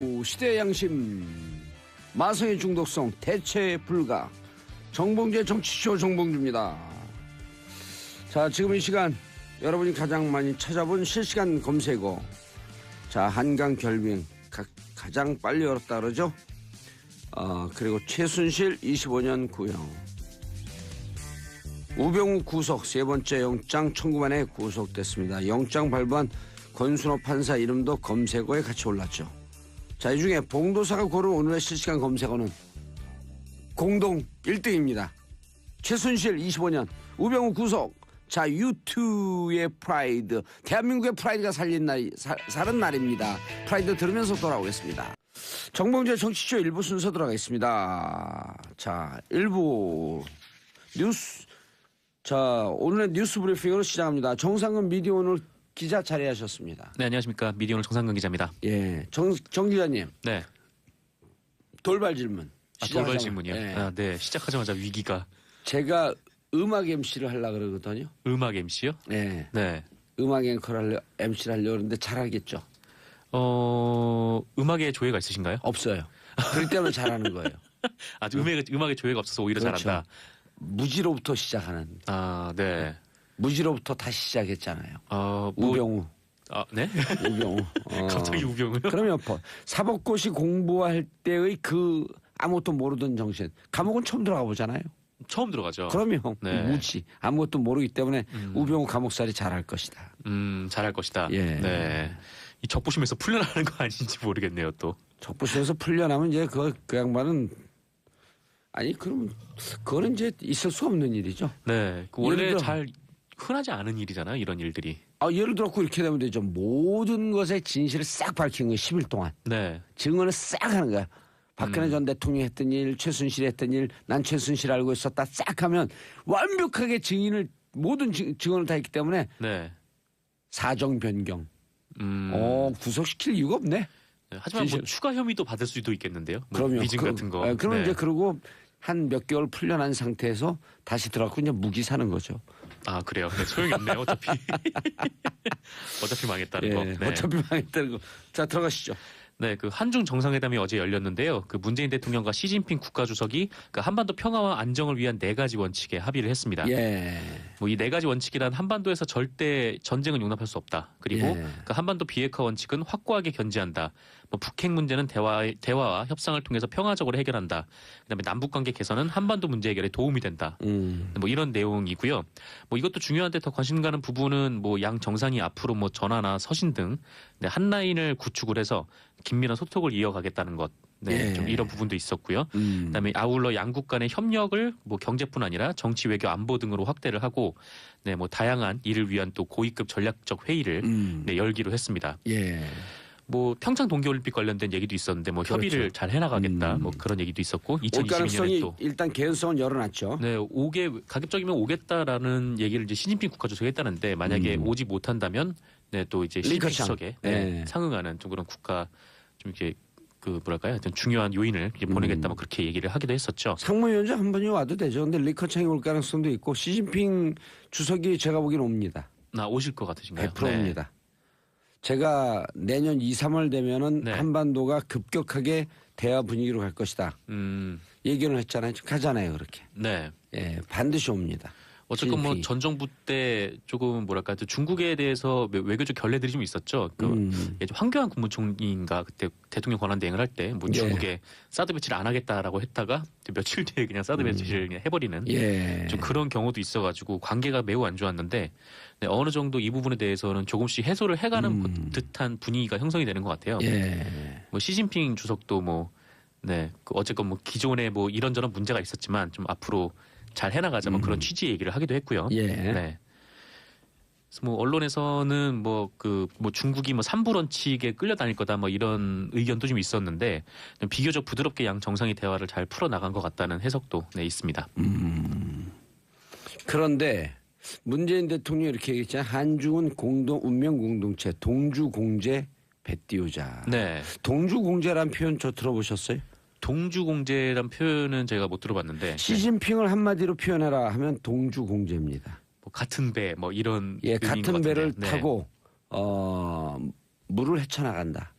시대의 양심, 마성의 중독성 대체 불가. 정봉재 정치쇼 정봉주입니다. 자, 지금 이 시간 여러분이 가장 많이 찾아본 실시간 검색어. 자, 한강 결빙 가장 빨리 열었다 그러죠. 그리고 최순실 25년 구형, 우병우 구속 세 번째 영장 청구 만에 구속됐습니다. 영장 발부한 권순호 판사 이름도 검색어에 같이 올랐죠. 자, 이 중에 봉도사가 고른 오늘의 실시간 검색어는 공동 1등입니다. 최순실 25년, 우병우 구속. 자, 유튜의 프라이드, 대한민국의 프라이드가 살은 날입니다. 프라이드 들으면서 돌아오겠습니다. 정봉재 정치쇼 1부 순서 들어가겠습니다. 자, 1부 뉴스. 자, 오늘의 뉴스 브리핑으로 시작합니다. 정상근 미디어 오늘 기자 자리하셨습니다. 네, 안녕하십니까. 미디어오늘 정상근 기자입니다. 예, 정 기자님. 네. 돌발 질문. 돌발 질문이요? 예. 네, 시작하자마자 위기가. 제가 음악 MC를 하려고 그러거든요. 음악 MC요? 네. 네. 음악 앵커를 MC를 하려고 그러는데 잘하겠죠? 음악에 조예가 있으신가요? 없어요. 그렇기 때문에 잘하는 거예요. 음악에 조예가 없어서 오히려 그렇죠. 잘한다. 무지로부터 시작하는. 네. 무지로부터 다시 시작했잖아요. 우병우. 네? 우병우. 갑자기 우병우요? 그러면 사법고시 공부할 때의 그 아무것도 모르던 정신. 감옥은 처음 들어가 보잖아요. 처음 들어가죠. 그러면 네. 무지. 아무것도 모르기 때문에 우병우 감옥살이 잘할 것이다. 잘할 것이다. 예. 네. 이 적부심에서 풀려나는 거 아닌지 모르겠네요, 또. 적부심에서 풀려나면 이제 그 양반은 아니, 그러면 그거는 이제 있을 수 없는 일이죠. 네. 원래 잘 흔하지 않은 일이잖아요, 이런 일들이. 예를 들었고 이렇게 되면 되죠. 모든 것의 진실을 싹 밝히는 거예요. 10일 동안. 네. 증언을 싹 하는 거야. 박근혜 전 대통령이 했던 일, 최순실이 했던 일, 난 최순실 알고 있었다 싹 하면 완벽하게 모든 증언을 다 했기 때문에 네. 사정 변경. 구속시킬 이유가 없네. 네, 하지만 뭐 추가 혐의도 받을 수도 있겠는데요. 그러면 위증 같은 거. 그러면 네. 이제 그러고 한 몇 개월 풀려난 상태에서 다시 들어가고 이제 무기 사는 거죠. 그래요. 네, 소용이 없네요. 어차피 망했다는 거. 네. 어차피 망했다는 거. 자, 들어가시죠. 네, 그 한중 정상회담이 어제 열렸는데요. 그 문재인 대통령과 시진핑 국가주석이 그 한반도 평화와 안정을 위한 4가지 원칙에 합의를 했습니다. 예. 이 4가지 원칙이란 한반도에서 절대 전쟁은 용납할 수 없다. 그리고 그 한반도 비핵화 원칙은 확고하게 견지한다. 북핵 문제는 대화와 협상을 통해서 평화적으로 해결한다. 그다음에 남북 관계 개선은 한반도 문제 해결에 도움이 된다. 이런 내용이고요. 이것도 중요한데 더 관심 가는 부분은 양 정상이 앞으로 전화나 서신 등 한 라인을 구축을 해서 긴밀한 소통을 이어가겠다는 것. 네, 좀 이런 부분도 있었고요. 그다음에 아울러 양국 간의 협력을 경제뿐 아니라 정치, 외교, 안보 등으로 확대를 하고, 네, 다양한 이를 위한 또 고위급 전략적 회의를 열기로 했습니다. 예. 평창 동계올림픽 관련된 얘기도 있었는데 협의를 잘 해나가겠다 그런 얘기도 있었고 올 가능성이 2022년에 또 일단 개연성은 열어놨죠. 네, 가급적이면 오겠다라는 얘기를 이제 시진핑 국가주석이 했다는데 만약에 오지 못한다면 네, 또 이제 시진핑 주석에 상응하는 좀 그런 국가 좀 이렇게 하여튼 중요한 요인을 이제 보내겠다 그렇게 얘기를 하기도 했었죠. 상무위원장 한 번이 와도 되죠. 근데 리커창이 올 가능성도 있고 시진핑 주석이 제가 보기엔 옵니다. 오실 것 같으신가요? 100%입니다. 네. 제가 내년 2, 3월 되면은 네. 한반도가 급격하게 대화 분위기로 갈 것이다. 얘기는 했잖아요. 가잖아요, 그렇게. 네. 예, 반드시 옵니다. 어쨌건 전 정부 때 조금 중국에 대해서 외교적 결례들이 좀 있었죠. 황교안 국무총리인가 그때 대통령 권한 대행을 할 때 중국에 사드 배치를 안 하겠다라고 했다가 며칠 뒤에 그냥 사드 배치를 그냥 해버리는 좀 그런 경우도 있어가지고 관계가 매우 안 좋았는데 네, 어느 정도 이 부분에 대해서는 조금씩 해소를 해가는 듯한 분위기가 형성이 되는 것 같아요. 시진핑 주석도 네, 어쨌건 기존에 이런저런 문제가 있었지만 좀 앞으로 잘 해나가자 그런 취지의 얘기를 하기도 했고요. 네. 그래서 언론에서는 중국이 삼불원칙에 끌려다닐 거다 이런 의견도 좀 있었는데 비교적 부드럽게 양 정상이 대화를 잘 풀어 나간 것 같다는 해석도 있습니다. 그런데 문재인 대통령이 이렇게 얘기했잖아요. 한중은 운명 공동체 동주공제 배띄우자. 네. 동주공제라는 표현 저 들어보셨어요? 동주공제란 표현은 제가 못 들어봤는데 시진핑을 한마디로 표현해라 하면 동주공제입니다. 같은 배 이런 같은 배를 네. 타고 물을 헤쳐나간다.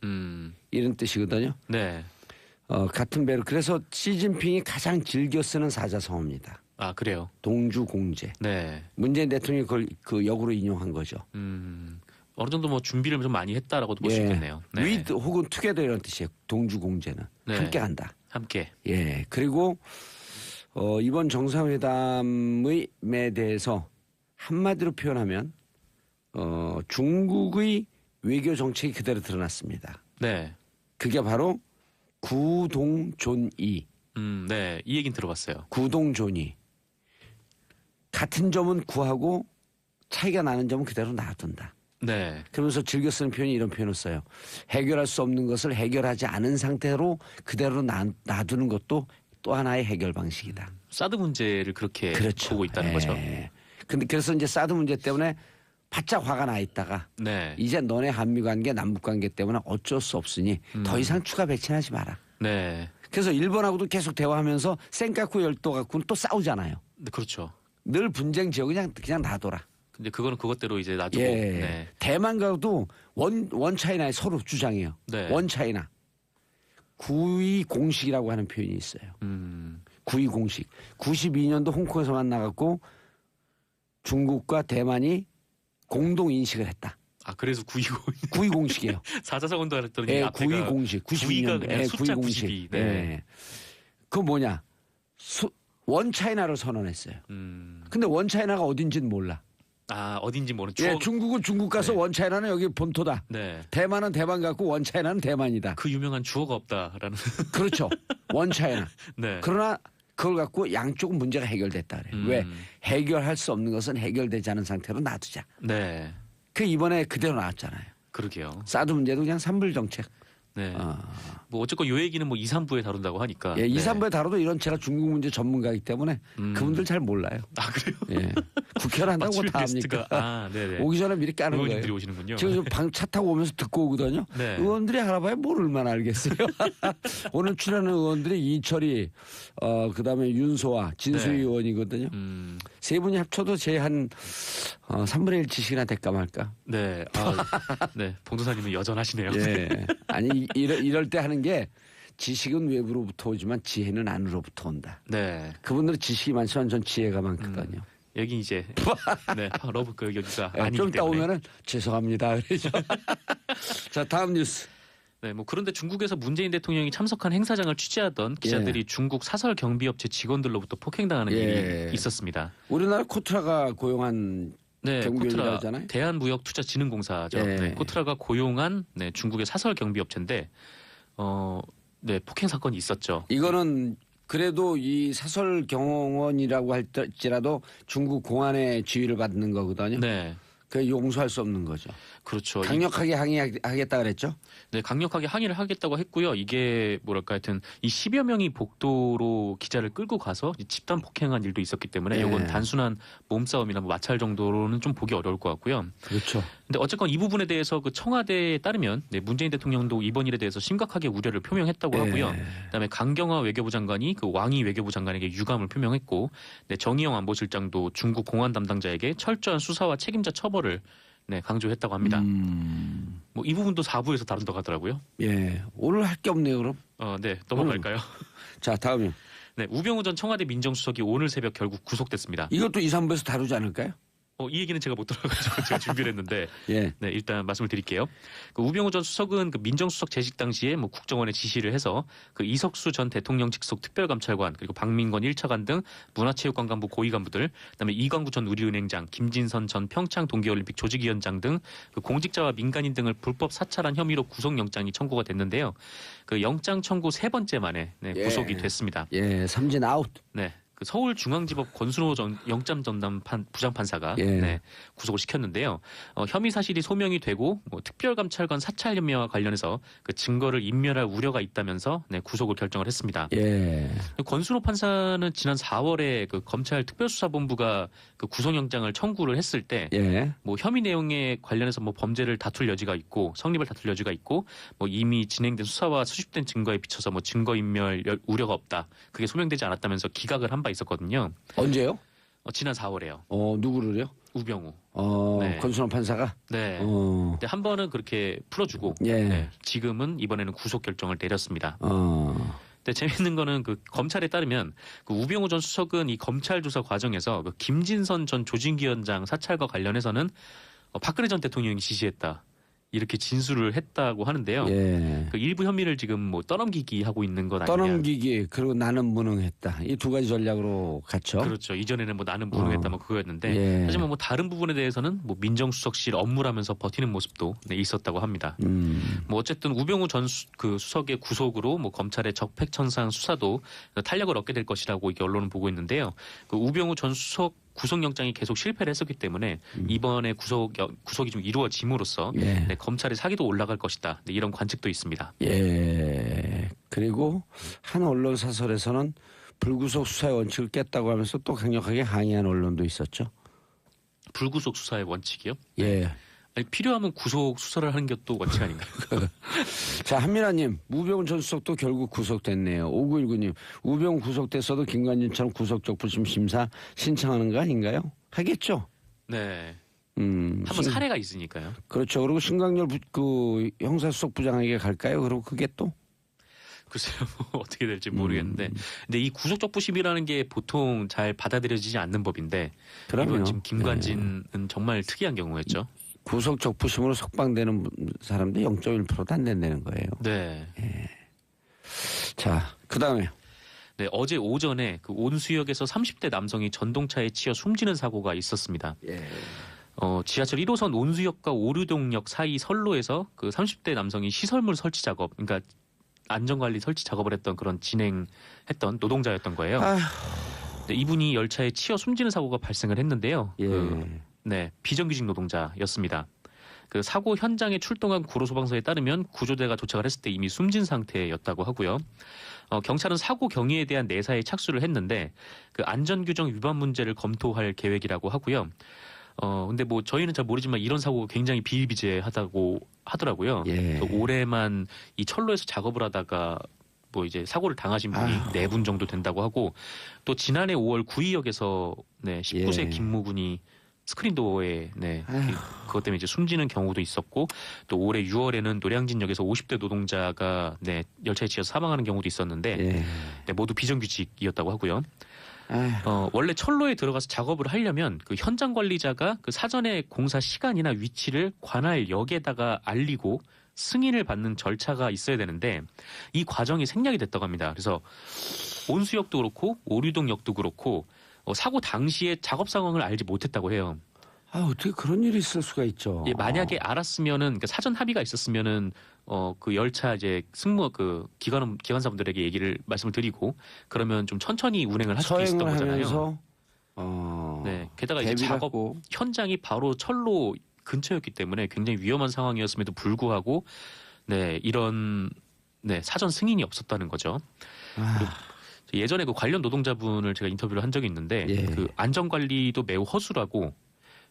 이런 뜻이거든요. 네. 같은 배로. 그래서 시진핑이 가장 즐겨 쓰는 사자성어입니다. 아, 그래요. 동주공제. 네. 문재인 대통령이 그걸 그 역으로 인용한 거죠. 어느 정도 뭐 준비를 좀 많이 했다라고도 볼 수 있겠네요. 네. with 혹은 together 이런 뜻이에요. 동주공제는 네. 함께 간다. 함께. 예. 그리고 이번 정상회담에 대해서 한마디로 표현하면 중국의 외교 정책이 그대로 드러났습니다. 네. 그게 바로 구동존이. 네. 이 얘기는 들어봤어요. 구동존이. 같은 점은 구하고 차이가 나는 점은 그대로 놔둔다. 네. 그러면서 즐겨 쓰는 표현이 이런 표현을 써요. 해결할 수 없는 것을 해결하지 않은 상태로 그대로 놔두는 것도 또 하나의 해결 방식이다. 사드 문제를 그렇게 그렇죠. 보고 있다는 거죠. 근데 그래서 이제 사드 문제 때문에 바짝 화가 나 있다가 네. 이제 너네 한미 관계, 남북 관계 때문에 어쩔 수 없으니 더 이상 추가 배치하지 마라. 네. 그래서 일본하고도 계속 대화하면서 센카쿠 열도 갖고는 또 싸우잖아요. 네, 그렇죠. 늘 분쟁 지역 그냥 놔둬라. 근데 그거는 그것대로 이제 놔두고. 예. 네. 대만과도 원 차이나에 서로 주장해요. 네. 원 차이나. 구이 공식이라고 하는 표현이 있어요. 구이 공식. 92년도 홍콩에서 만나갖고 중국과 대만이 공동 인식을 했다. 아, 그래서 929. 구이 공식이에요. 사자성어도 알았더니 예, 앞에가 구이 공식. 92가 92년도. 그냥 숫자 92. 네. 예. 그거 뭐냐? 원 차이나를 선언했어요. 근데 원 차이나가 어딘지는 몰라. 아, 어딘지 모르는 예, 추억. 중국은 중국 가서 네. 원 차이나는 여기 본토다. 네. 대만은 대만 갖고 원 차이나는 대만이다. 그 유명한 주어가 없다라는. 그렇죠. 원 차이나. 네. 그러나 그걸 갖고 양쪽은 문제가 해결됐다 그래요. 왜? 해결할 수 없는 것은 해결되지 않은 상태로 놔두자. 네. 그 이번에 그대로 나왔잖아요. 그러게요. 사드 문제도 그냥 산불 정책. 네. 뭐 어쨌건 요 얘기는 뭐 2, 3부에 다룬다고 하니까. 예, 2, 네. 3부에 다뤄도 이런 제가 중국 문제 전문가이기 때문에 그분들 잘 몰라요. 아, 그래요? 예. 국회를 한다고 마침 다 게스트가 합니까? 아, 네네. 오기 전에 미리 까는 거예요. 의원님들이 오시는군요. 지금 차 타고 오면서 듣고 오거든요. 네. 의원들이 알아봐야 뭘 얼마나 알겠어요. 오늘 출연하는 의원들이 이철이, 그다음에 윤소아, 진수희 네. 의원이거든요. 세 분이 합쳐도 제 한 3분의 1 지식이나 될까 말까. 네. 아, 네. 봉도사님은 여전하시네요. 예. 아니 이럴 때 하는 게 지식은 외부로부터 오지만 지혜는 안으로부터 온다. 네. 그분들은 지식이 많지만 전 지혜가 많거든요. 여기 이제 네, 러브 그 여기가 예, 아니기 좀 이따 때문에. 오면은 죄송합니다. 그러죠. 자, 다음 뉴스. 네, 뭐 그런데 중국에서 문재인 대통령이 참석한 행사장을 취재하던 기자들이 중국 사설 경비업체 직원들로부터 폭행당하는 일이 있었습니다. 우리나라 코트라가 고용한 네, 경비원이라고 코트라 하잖아요. 대한무역투자진흥공사죠. 예. 네, 코트라가 고용한 네, 중국의 사설 경비업체인데 네, 폭행 사건이 있었죠. 이거는 그래도 이 사설 경원이라고 할지라도 중국 공안의 지휘를 받는 거거든요. 네. 그 용서할 수 없는 거죠. 그렇죠. 강력하게 항의하겠다 그랬죠. 네, 강력하게 항의를 하겠다고 했고요. 이게 뭐랄까 하여튼 이 10여 명이 복도로 기자를 끌고 가서 집단 폭행한 일도 있었기 때문에 네. 이건 단순한 몸싸움이나 뭐 마찰 정도로는 좀 보기 어려울 것 같고요. 그렇죠. 근데 어쨌건 이 부분에 대해서 그 청와대에 따르면 네, 문재인 대통령도 이번 일에 대해서 심각하게 우려를 표명했다고 하고요. 그다음에 강경화 외교부 장관이 그 왕이 외교부 장관에게 유감을 표명했고, 네, 정의영 안보실장도 중국 공안 담당자에게 철저한 수사와 책임자 처벌을 네, 강조했다고 합니다. 뭐 이 부분도 4부에서 다룬다고 하더라고요. 예, 오늘 할 게 없네요, 그럼. 네, 넘어갈까요? 자, 다음이요. 네, 우병우 전 청와대 민정수석이 오늘 새벽 결국 구속됐습니다. 이것도 2, 3부에서 다루지 않을까요? 이 얘기는 제가 못 들어가지고 제가 준비를 했는데, 예. 네, 일단 말씀을 드릴게요. 그 우병우 전 수석은 그 민정수석 재직 당시에 뭐 국정원에 지시를 해서 그 이석수 전 대통령 직속 특별감찰관 그리고 박민건 1차관 등 문화체육관광부 고위 간부들, 그다음에 이광구 전 우리은행장, 김진선 전 평창 동계올림픽 조직위원장 등 그 공직자와 민간인 등을 불법 사찰한 혐의로 구속영장이 청구가 됐는데요. 그 영장 청구 세 번째 만에 네, 구속이 됐습니다. 예, 삼진 아웃. 네. 그 서울중앙지법 권순호 영장 전담 부장판사가 예. 네, 구속을 시켰는데요. 혐의 사실이 소명이 되고 뭐 특별감찰관 사찰 혐의와 관련해서 그 증거를 인멸할 우려가 있다면서 네, 구속을 결정을 했습니다. 예. 권순호 판사는 지난 4월에 그 검찰 특별수사본부가 그 구속영장을 청구를 했을 때 예. 뭐 혐의 내용에 관련해서 뭐 범죄를 다툴 여지가 있고 성립을 다툴 여지가 있고 뭐 이미 진행된 수사와 수집된 증거에 비춰서 뭐 증거인멸 우려가 없다. 그게 소명되지 않았다면서 기각을 한 바 있었거든요. 언제요? 지난 4월에요. 누구를요? 우병우. 네. 권순호 판사가. 네. 근데 한 번은 그렇게 풀어주고 예. 네. 지금은 이번에는 구속 결정을 내렸습니다. 어. 근데 재밌는 거는 그 검찰에 따르면 그 우병우 전 수석은 이 검찰 조사 과정에서 그 김진선 전 조직위원장 사찰과 관련해서는 박근혜 전 대통령이 지시했다. 이렇게 진술을 했다고 하는데요. 예. 그 일부 혐의를 지금 뭐 떠넘기기 하고 있는 것 아니냐. 떠넘기기 그리고 나는 무능했다. 이 두 가지 전략으로 갔죠. 그렇죠. 이전에는 뭐 나는 무능했다 뭐 그거였는데 예. 하지만 뭐 다른 부분에 대해서는 뭐 민정수석실 업무라면서 버티는 모습도 네, 있었다고 합니다. 뭐 어쨌든 우병우 전 수석의 구속으로 뭐 검찰의 적폐청산 수사도 탄력을 얻게 될 것이라고 이게 언론은 보고 있는데요. 그 우병우 전 수석 구속영장이 계속 실패를 했었기 때문에 이번에 구속이 좀 이루어짐으로써 예. 네, 검찰의 사기도 올라갈 것이다. 네, 이런 관측도 있습니다. 예. 그리고 한 언론 사설에서는 불구속 수사의 원칙을 깼다고 하면서 또 강력하게 항의한 언론도 있었죠. 불구속 수사의 원칙이요? 예. 아니, 필요하면 구속 수사를 하는 게 또 원칙 아닌가요? 자, 한미라님, 우병우 전 수석도 결국 구속됐네요. 5919님, 우병우 구속됐어도 김관진처럼 구속적부심 심사 신청하는 거 아닌가요? 하겠죠. 네. 한번 사례가 있으니까요. 그렇죠. 그리고 신광열 그 형사수석 부장에게 갈까요? 그리고 그게 또 글쎄요, 뭐 어떻게 될지 모르겠는데, 근데 이 구속적부심이라는 게 보통 잘 받아들여지지 않는 법인데, 그럼요. 이번 지금 김관진은 정말 특이한 경우였죠. 구속적부심으로 석방되는 사람도 0.1%도 안 된다는 거예요. 네. 자, 그 다음에. 네, 어제 오전에 그 온수역에서 30대 남성이 전동차에 치여 숨지는 사고가 있었습니다. 예. 지하철 1호선 온수역과 오류동역 사이 선로에서 그 30대 남성이 시설물 설치 작업, 그러니까 안전관리 설치 작업을 했던 그런 진행했던 노동자였던 거예요. 네, 이분이 열차에 치여 숨지는 사고가 발생을 했는데요. 예. 네, 비정규직 노동자였습니다. 그 사고 현장에 출동한 구로소방서에 따르면 구조대가 도착을 했을 때 이미 숨진 상태였다고 하고요. 경찰은 사고 경위에 대한 내사에 착수를 했는데 그 안전규정 위반 문제를 검토할 계획이라고 하고요. 근데 뭐 저희는 잘 모르지만 이런 사고가 굉장히 비일비재하다고 하더라고요. 예. 올해만 이 철로에서 작업을 하다가 뭐 이제 사고를 당하신 분이 4분 정도 된다고 하고 또 지난해 5월 구의역에서 네, 19세 예. 김모군이 스크린도어에 네, 그것 때문에 이제 숨지는 경우도 있었고 또 올해 6월에는 노량진역에서 50대 노동자가 네, 열차에 치여서 사망하는 경우도 있었는데 예. 네, 모두 비정규직이었다고 하고요. 원래 철로에 들어가서 작업을 하려면 그 현장 관리자가 그 사전에 공사 시간이나 위치를 관할 역에다가 알리고 승인을 받는 절차가 있어야 되는데 이 과정이 생략이 됐다고 합니다. 그래서 온수역도 그렇고 오류동역도 그렇고 사고 당시에 작업 상황을 알지 못했다고 해요. 어떻게 그런 일이 있을 수가 있죠. 예, 만약에 알았으면은 그러니까 사전 합의가 있었으면은 그 열차 이제 승무 그 기관사분들에게 말씀을 드리고 그러면 좀 천천히 운행을 할 수도 있었던 서행을 거잖아요. 하면서 네, 게다가 이제 대비를 작업 하고. 현장이 바로 철로 근처였기 때문에 굉장히 위험한 상황이었음에도 불구하고 네 이런 네 사전 승인이 없었다는 거죠. 그리고 예전에 그 관련 노동자분을 제가 인터뷰를 한 적이 있는데 예. 그 안전 관리도 매우 허술하고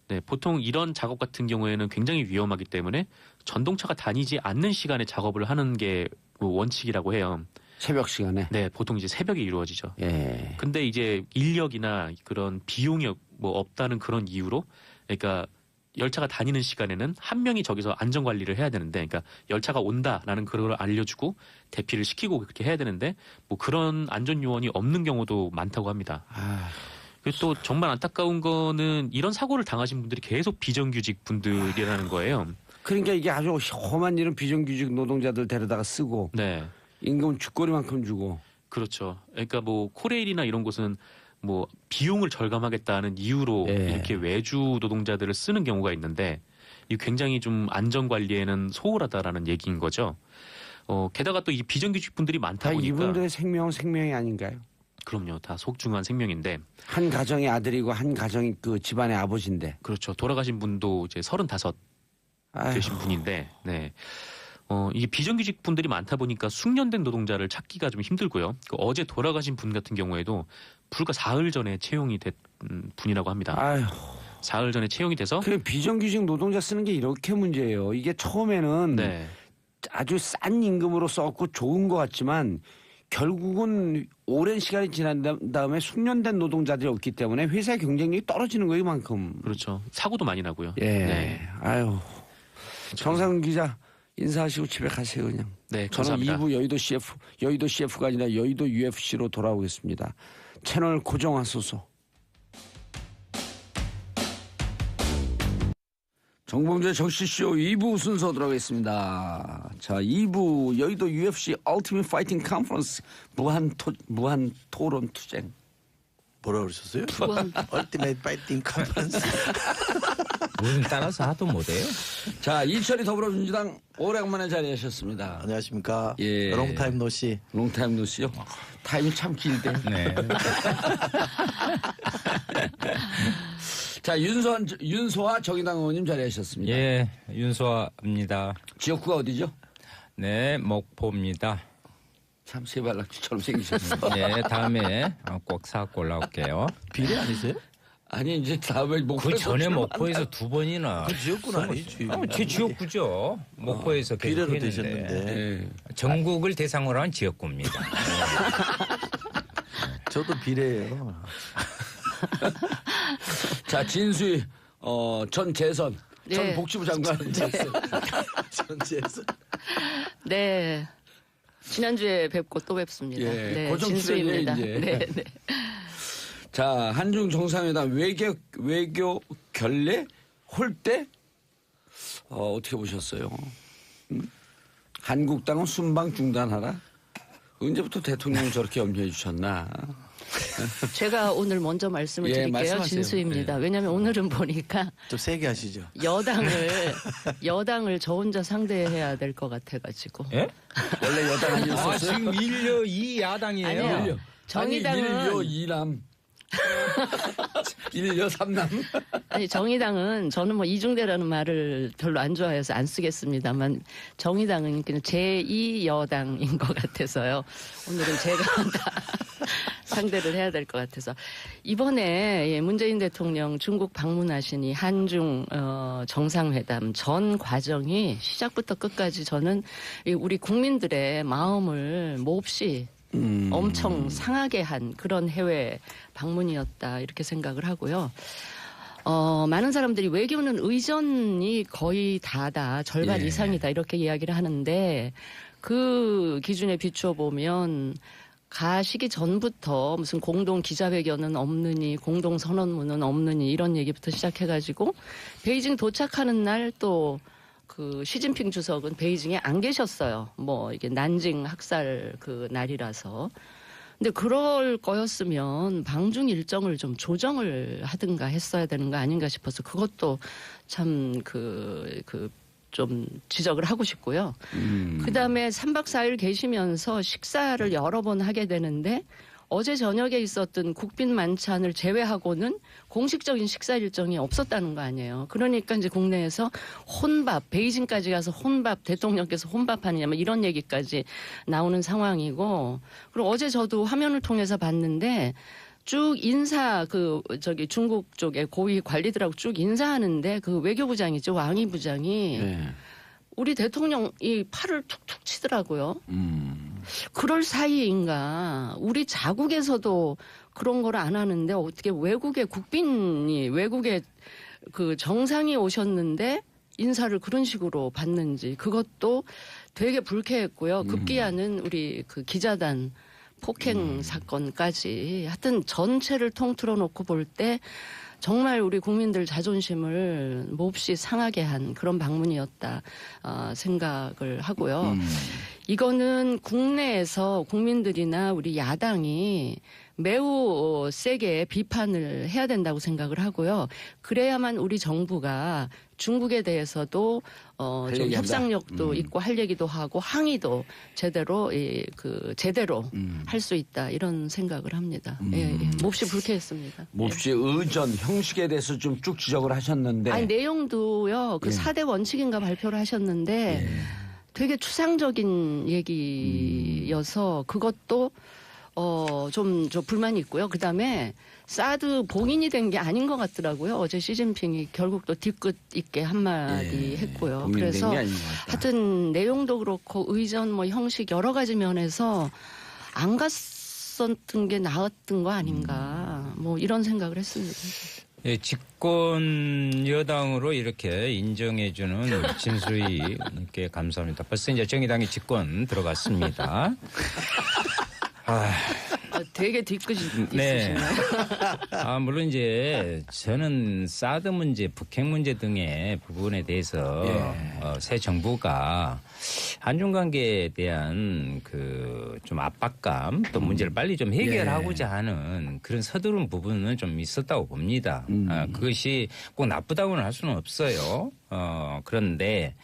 네, 보통 이런 작업 같은 경우에는 굉장히 위험하기 때문에 전동차가 다니지 않는 시간에 작업을 하는 게 원칙이라고 해요. 새벽 시간에. 네, 보통 이제 새벽에 이루어지죠. 예. 근데 이제 인력이나 그런 비용이 뭐 없다는 그런 이유로 그러니까 열차가 다니는 시간에는 한 명이 저기서 안전 관리를 해야 되는데 그러니까 열차가 온다라는 그걸 알려주고 대피를 시키고 그렇게 해야 되는데 뭐 그런 안전 요원이 없는 경우도 많다고 합니다. 그리고 또 정말 안타까운 거는 이런 사고를 당하신 분들이 계속 비정규직 분들이라는 거예요. 그러니까 이게 아주 험한 일은 비정규직 노동자들 데려다가 쓰고 네. 임금 쥐꼬리만큼 주고. 그렇죠. 그러니까 뭐 코레일이나 이런 곳은 뭐 비용을 절감하겠다는 이유로 예. 이렇게 외주 노동자들을 쓰는 경우가 있는데 이 굉장히 좀 안전 관리에는 소홀하다라는 얘기인 거죠. 게다가 또 이 비정규직 분들이 많다 다 보니까 이분들의 생명은 생명이 아닌가요? 그럼요. 다 소중한 생명인데 한 가정의 아들이고 한 가정이 그 집안의 아버지인데. 그렇죠. 돌아가신 분도 이제 35 되신 분인데 네. 이게 비정규직 분들이 많다 보니까 숙련된 노동자를 찾기가 좀 힘들고요. 어제 돌아가신 분 같은 경우에도 불과 사흘 전에 채용이 된 분이라고 합니다. 사흘 전에 채용이 돼서 그래 비정규직 노동자 쓰는 게 이렇게 문제예요. 이게 처음에는 네. 아주 싼 임금으로 썼고 좋은 것 같지만 결국은 오랜 시간이 지난 다음에 숙련된 노동자들이 없기 때문에 회사의 경쟁력이 떨어지는 거예요, 이만큼. 그렇죠. 사고도 많이 나고요. 예. 네. 아유. 정상훈 기자 인사하시고 집에 가세요, 그냥. 네, 저는 감사합니다. 2부 여의도 CF가 아니라 여의도 UFC로 돌아오겠습니다. 채널 고정하소서. 정봉재 정치쇼 2부 순서 들어가겠습니다. 자, 2부 여의도 UFC 얼티밋 파이팅 컨퍼런스 무한 토론 투쟁. 뭐라 그러셨어요? 무한. 얼티메이트 파이팅 컨퍼런스. 무슨 따라서 하도 못해요? 자, 이철이 더불어민주당 오래간만에 자리하셨습니다. 안녕하십니까. 예. 롱타임 노씨. 롱타임 노씨요? 타임이 참 길대. 네. 자, 윤소아 정의당 의원님 자리하셨습니다. 예, 윤소아입니다. 지역구가 어디죠? 네, 목포입니다. 참 세발낙지처럼 생기셨어. 예, 다음에 꼭 사고 올라올게요. 비례 아니세요? 아니 이제 다음에 목포 그 전에 목포에서 두 번이나. 그 지역구는 아니지. 제 지역구죠. 목포에서 계속 비례로 했는데. 되셨는데. 예. 전국을 대상으로 한 지역구입니다. 저도 비례예요. 자, 진수희 전 재선 네. 전 복지부 장관 전지에서. 네. 지난주에 뵙고 또 뵙습니다. 예, 네, 고정 진수입니다. 출연이에요, 이제. 네, 네. 자, 한중 정상회담 외교 결례 홀대 어떻게 보셨어요? 한국당은 순방 중단하라. 언제부터 대통령이 저렇게 염려해 주셨나? 제가 오늘 먼저 말씀을 예, 드릴게요. 말씀하세요. 진수입니다. 왜냐하면 오늘은 보니까 좀 세게 하시죠. 여당을 저 혼자 상대해야 될 것 같아가지고. 예? 원래 여당 아니었어요? 지금 1려 2야당이에요. 아니요. 정의당은 아니, 1여 2남 1여 3남 아니 정의당은 저는 뭐 이중대라는 말을 별로 안 좋아해서 안 쓰겠습니다만 정의당은 그냥 제2 여당인 것 같아서요. 오늘은 제가 다 상대를 해야 될 것 같아서 이번에 문재인 대통령 중국 방문하시니 한중 정상회담 전 과정이 시작부터 끝까지 저는 우리 국민들의 마음을 몹시 엄청 상하게 한 그런 해외 방문이었다 이렇게 생각을 하고요. 많은 사람들이 외교는 의전이 거의 다다 절반 예. 이상이다 이렇게 이야기를 하는데 그 기준에 비추어 보면 가시기 전부터 무슨 공동 기자회견은 없느니 공동 선언문은 없느니 이런 얘기부터 시작해가지고 베이징 도착하는 날 또 그 시진핑 주석은 베이징에 안 계셨어요. 뭐 이게 난징 학살 그 날이라서. 근데 그럴 거였으면 방중 일정을 좀 조정을 하든가 했어야 되는 거 아닌가 싶어서 그것도 참 좀 지적을 하고 싶고요. 그다음에 3박 4일 계시면서 식사를 여러 번 하게 되는데 어제 저녁에 있었던 국빈 만찬을 제외하고는 공식적인 식사 일정이 없었다는 거 아니에요. 그러니까 이제 국내에서 혼밥, 베이징까지 가서 혼밥, 대통령께서 혼밥하느냐 뭐 이런 얘기까지 나오는 상황이고 그리고 어제 저도 화면을 통해서 봤는데 쭉 인사 중국 쪽에 고위 관리들하고 쭉 인사하는데 그 외교부장이죠. 왕이 부장이 네. 우리 대통령이 팔을 툭툭 치더라고요. 그럴 사이인가. 우리 자국에서도 그런 걸 안 하는데 어떻게 외국의 외국의 그 정상이 오셨는데 인사를 그런 식으로 받는지 그것도 되게 불쾌했고요. 급기야는 우리 그 기자단 폭행 사건까지 하여튼 전체를 통틀어 놓고 볼 때 정말 우리 국민들 자존심을 몹시 상하게 한 그런 방문이었다 생각을 하고요. 이거는 국내에서 국민들이나 우리 야당이 매우 세게 비판을 해야 된다고 생각을 하고요. 그래야만 우리 정부가 중국에 대해서도 좀 협상력도 있고 할 얘기도 하고 항의도 제대로 할 수 있다 이런 생각을 합니다. 예, 몹시 불쾌했습니다. 몹시 의전 형식에 대해서 좀 쭉 지적을 하셨는데 아니 내용도요. 그 예. 4대 원칙인가 발표를 하셨는데 되게 추상적인 얘기여서 그것도 좀 불만이 있고요. 그다음에 사드 봉인이 된 게 아닌 것 같더라고요. 어제 시진핑이 결국 또 뒤끝 있게 한마디 했고요. 봉인된 그래서 게 아닌 것 같다. 하여튼 내용도 그렇고 의전 뭐 형식 여러 가지 면에서 안 갔었던 게 나았던 거 아닌가 뭐 이런 생각을 했습니다. 예, 집권 여당으로 이렇게 인정해주는 진수희님께 감사합니다. 벌써 이제 정의당이 집권 들어갔습니다. 되게 뒤끝이 네. 있으시네요. 물론 이제 저는 사드 문제, 북핵 문제 등의 부분에 대해서 새 정부가 한중 관계에 대한 그 좀 압박감 또 문제를 빨리 좀 해결하고자 하는 그런 서두른 부분은 좀 있었다고 봅니다. 그것이 꼭 나쁘다고는 할 수는 없어요. 그런데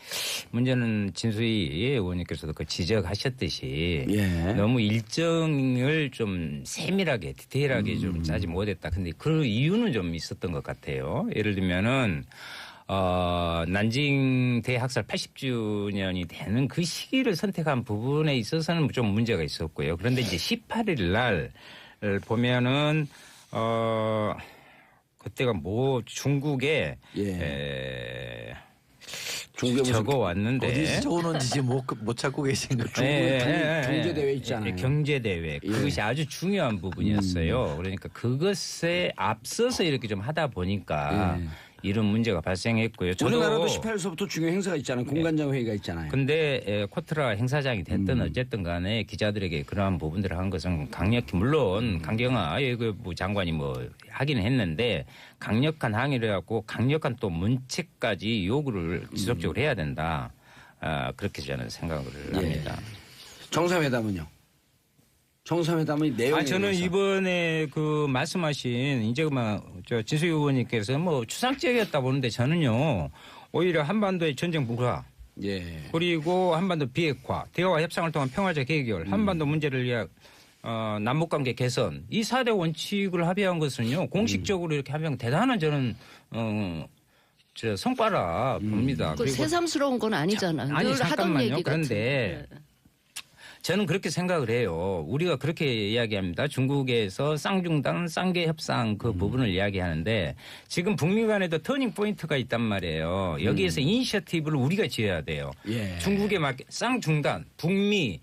문제는 진수희 의원님께서도 그 지적하셨듯이 너무 일정을 좀 세밀하게 디테일하게 좀 짜지 못했다. 근데 그 이유는 좀 있었던 것 같아요. 예를 들면은 난징 대학살 80주년이 되는 그 시기를 선택한 부분에 있어서는 좀 문제가 있었고요. 그런데 이제 18일 날 보면은 그때가 뭐 중국에 중국에 적어 왔는데 어디서 적어놓은지 지금 못 찾고 계신 거죠. 경제대회 있잖아요. 경제대회. 그것이 아주 중요한 부분이었어요. 그러니까 그것에 앞서서 이렇게 좀 하다 보니까 이런 문제가 발생했고요. 우리나라도 18일서부터 중요 행사가 있잖아요. 공관장 회의가 있잖아요. 근데 코트라 행사장이 됐든 어쨌든 간에 기자들에게 그러한 부분들을 한 것은 강력히 물론 강경화 외교부 장관이 뭐 하기는 했는데 강력한 항의를 해갖고 강력한 또 문책까지 요구를 지속적으로 해야 된다. 그렇게 저는 생각을 합니다. 정상회담은요? 정상회담의 내용에 저는 대해서. 이번에 그 말씀하신 이제 저 진수희 의원님께서 뭐 추상적이었다 보는데 저는요 오히려 한반도의 전쟁 불화 그리고 한반도 비핵화 대화와 협상을 통한 평화적 해결 한반도 문제를 위한 남북관계 개선 이 4대 원칙을 합의한 것은요 공식적으로 이렇게 합의한 대단한 저는 저 성과라 봅니다. 그 새삼스러운 건 아니잖아요. 아니 늘 하던 잠깐만요. 얘기 그런데 저는 그렇게 생각을 해요. 우리가 그렇게 이야기합니다. 중국에서 쌍중단, 쌍계 협상 그 부분을 이야기하는데 지금 북미 간에도 터닝 포인트가 있단 말이에요. 여기에서 이니셔티브를 우리가 지어야 돼요. 중국에 맞게 쌍중단, 북미,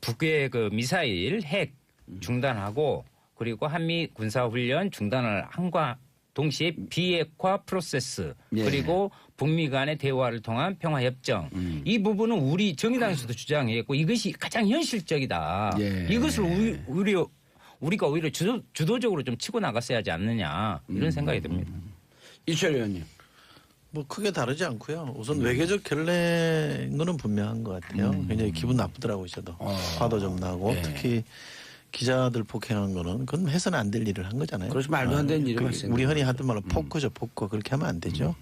북의 그 미사일, 핵 중단하고 그리고 한미 군사훈련 중단을 한과 동시에 비핵화 프로세스 그리고 북미 간의 대화를 통한 평화협정 이 부분은 우리 정의당에서도 주장했고 이것이 가장 현실적이다. 이것을 우리가 오히려 주도적으로 좀 치고 나갔어야 하지 않느냐 이런 생각이 듭니다. 이철 의원님. 뭐 크게 다르지 않고요. 우선 외교적 결례인 거는 분명한 것 같아요. 굉장히 기분 나쁘더라고요. 저도 화도 좀 나고 특히 기자들 폭행한 거는 그건 해서는 안 될 일을 한 거잖아요. 그렇지 말도 안 되는 일이 발생. 우리 흔히 하던 말로 포커죠, 포커. 그렇게 하면 안 되죠.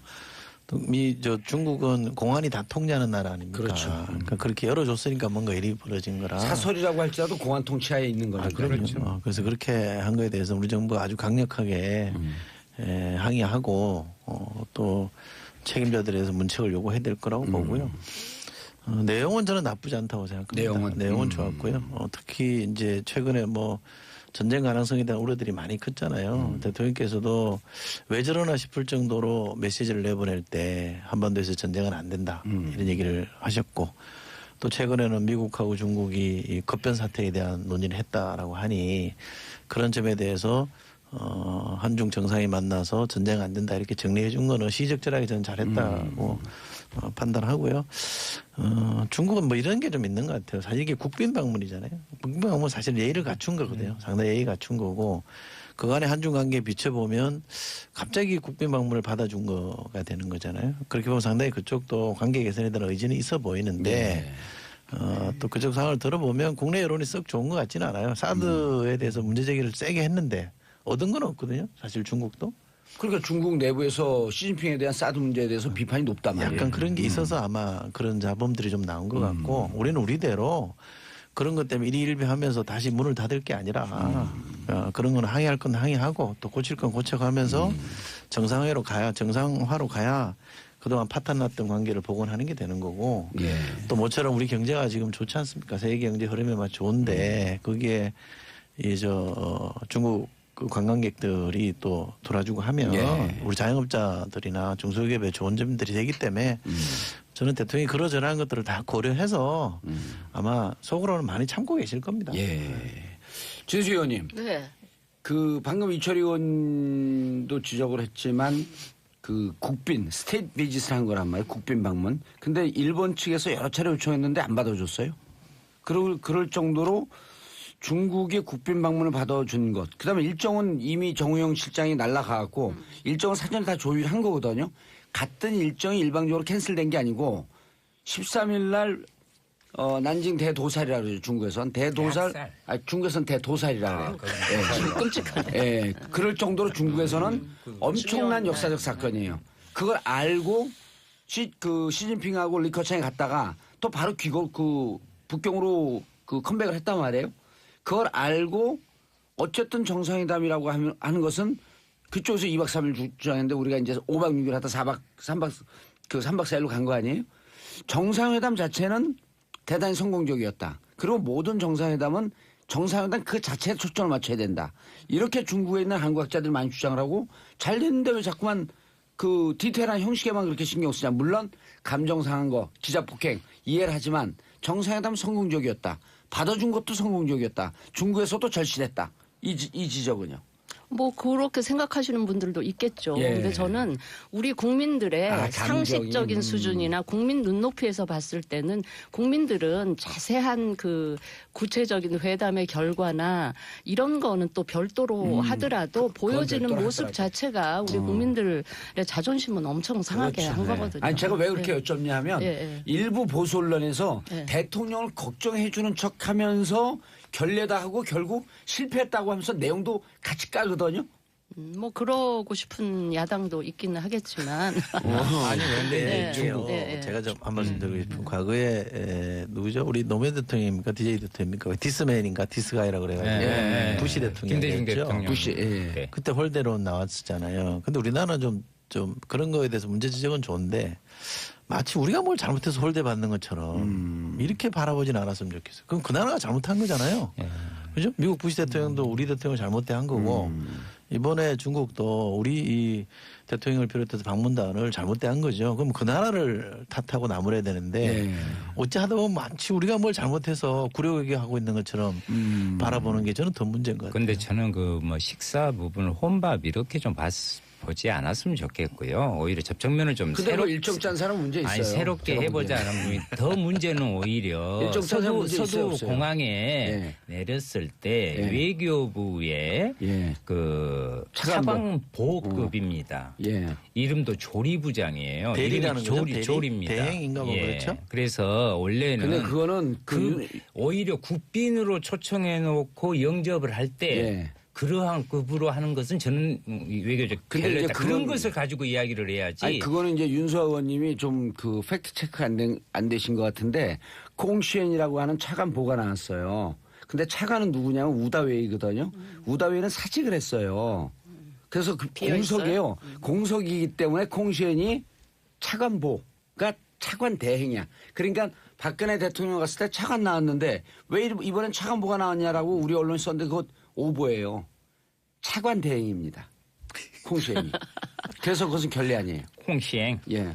중국은 공안이 다 통제하는 나라 아닙니까? 그렇죠. 그러니까 그렇게 열어줬으니까 뭔가 일이 벌어진 거라. 사설이라고 할지라도 공안 통치하에 있는 거니까. 그렇죠. 그래서 그렇게 한 거에 대해서 우리 정부가 아주 강력하게 항의하고 또 책임자들에서 문책을 요구해야 될 거라고 보고요. 내용은 저는 나쁘지 않다고 생각합니다. 내용은 좋았고요. 특히 이제 최근에 뭐 전쟁 가능성에 대한 우려들이 많이 컸잖아요. 대통령께서도 왜 저러나 싶을 정도로 메시지를 내보낼 때 한반도에서 전쟁은 안 된다 이런 얘기를 하셨고 또 최근에는 미국하고 중국이 이 급변 사태에 대한 논의를 했다라고 하니 그런 점에 대해서 한중 정상이 만나서 전쟁 안 된다 이렇게 정리해 준 거는 시적절하게 저는 잘했다고 판단하고요. 중국은 뭐 이런 게 좀 있는 것 같아요. 사실 이게 국빈 방문이잖아요. 국빈 방문은 사실 예의를 갖춘 거거든요. 상당히 예의 갖춘 거고 그간의 한중 관계에 비춰보면 갑자기 국빈 방문을 받아준 거가 되는 거잖아요. 그렇게 보면 상당히 그쪽도 관계 개선에 대한 의지는 있어 보이는데 또 그쪽 상황을 들어보면 국내 여론이 썩 좋은 것 같지는 않아요. 사드에 대해서 문제 제기를 세게 했는데 얻은 건 없거든요. 사실 중국도. 그러니까 중국 내부에서 시진핑에 대한 사드 문제에 대해서 비판이 높단 말이에요. 약간 그런 게 있어서 아마 그런 자범들이 좀 나온 것 같고 우리는 우리대로 그런 것 때문에 일희일비하면서 다시 문을 닫을 게 아니라 그런 건 항의할 건 항의하고 또 고칠 건 고쳐가면서 정상화로 가야 그동안 파탄났던 관계를 복원하는 게 되는 거고 또 모처럼 우리 경제가 지금 좋지 않습니까? 세계 경제 흐름에 맞 좋은데 거기에 중국 그 관광객들이 또 돌아주고 하면 우리 자영업자들이나 중소기업에 좋은 점들이 되기 때문에 저는 대통령이 그러저러한 것들을 다 고려해서 아마 속으로는 많이 참고 계실 겁니다. 예. 진수 의원님, 네. 그 방금 이철희 의원도 지적을 했지만 그 국빈 스테이트 비짓을 한 거란 말이에요. 국빈 방문. 근데 일본 측에서 여러 차례 요청했는데 안 받아줬어요. 그럴 정도로 중국의 국빈 방문을 받아준 것. 그다음에 일정은 이미 정우영 실장이 날라가고 일정은 사전에 다 조율한 거거든요. 같은 일정이 일방적으로 캔슬된 게 아니고 13일 날 난징 대도살이라고 그러죠. 중국에선 대도살. 중국에선 대도살이라고 그래요. 끔찍하네. 예, 그럴 정도로 중국에서는 엄청난 역사적 사건이에요. 그걸 알고 시진핑하고 리커창이 갔다가 또 바로 북경으로 컴백을 했단 말이에요. 그걸 알고 어쨌든 정상회담이라고 하는 것은 그쪽에서 2박 3일 주장했는데 우리가 이제 5박 6일 하다 3박 4일로 간 거 아니에요? 정상회담 자체는 대단히 성공적이었다. 그리고 모든 정상회담은 정상회담 그 자체에 초점을 맞춰야 된다. 이렇게 중국에 있는 한국학자들 많이 주장을 하고 잘 됐는데 왜 자꾸만 그 디테일한 형식에만 그렇게 신경 쓰냐. 물론 감정 상한 거, 기자 폭행 이해를 하지만 정상회담 성공적이었다. 받아준 것도 성공적이었다. 중국에서도 절실했다. 이 지적은요. 뭐 그렇게 생각하시는 분들도 있겠죠. 예. 근데 저는 우리 국민들의 감정이. 상식적인 수준이나 국민 눈높이에서 봤을 때는 국민들은 자세한 그 구체적인 회담의 결과나 이런 거는 또 별도로 하더라도 보여지는 별도로 모습 하더라도. 자체가 우리 국민들의 자존심은 엄청 상하게 그렇죠. 한 거거든요. 아니 제가 왜 그렇게 네. 여쭙냐면 예. 일부 보수 언론에서 예. 대통령을 걱정해 주는 척하면서 결례다 하고 결국 실패했다고 하면서 내용도 같이 까거든요. 뭐 그러고 싶은 야당도 있기는 하겠지만 아니 근데 네. 이게요. 네. 제가 좀 한 말씀 드리고 싶은 과거에 누구죠? 우리 노무현 대통령입니까? DJ 대통령입니까? 디스맨인가? 디스가이라고 그래가지고 네. 부시 대통령이었죠. 김대중 대통령. 부시, 예. 네. 그때 홀대로 나왔었잖아요. 근데 우리나라는 좀 그런 거에 대해서 문제 지적은 좋은데 마치 우리가 뭘 잘못해서 홀대 받는 것처럼 이렇게 바라보진 않았으면 좋겠어요. 그럼 그 나라가 잘못한 거잖아요. 그죠? 미국 부시 대통령도 우리 대통령을 잘못한 거고 이번에 중국도 우리 이 대통령을 비롯해서 방문단을 잘못한 거죠. 그럼 그 나라를 탓하고 나무래야 되는데 네. 어찌 하다 보면 마치 우리가 뭘 잘못해서 굴욕하고 있는 것처럼 바라보는 게 저는 더 문제인 것 같아요. 근데 저는 그 뭐 식사 부분을 혼밥 이렇게 좀 보지 않았으면 좋겠고요. 오히려 접촉면을 좀 근데 뭐 일정 짠 사람 문제 있어요. 아니 새롭게 제가 해보자는 분이 더 문제는 오히려 일정 짠 문제 있어요, 서도 없어요? 공항에 예. 내렸을 때 예. 외교부의 예. 그 차관보. 차관보급입니다. 예. 이름도 조리부장이에요. 대리라는 이름이 거죠? 대리? 조리입니다. 대행인가 뭐 그렇죠? 그래서 원래는 근데 그거는 오히려 국빈으로 초청해 놓고 영접을 할 때 예. 그러한 급으로 하는 것은 저는 외교적 근데 이제 결례다. 그런 그건- 것을 가지고 이야기를 해야지. 아니 그거는 이제 윤수아 의원님이 좀 그 팩트 체크 안 되신 것 같은데 콩시엔이라고 하는 차관보가 나왔어요. 근데 차관은 누구냐면 우다웨이거든요. 우다웨이는 사직을 했어요. 그래서 그 비어 있어요? 공석이에요. 공석이기 때문에 콩시엔이 차관보가 차관 대행이야. 그러니까 박근혜 대통령 갔을 때 차관 나왔는데 왜 이번엔 차관보가 나왔냐라고 우리 언론이 썼는데 그것 오보예요. 차관 대행입니다. 콩시엔이. 그래서 그것은 결례 아니에요. 콩시행 예.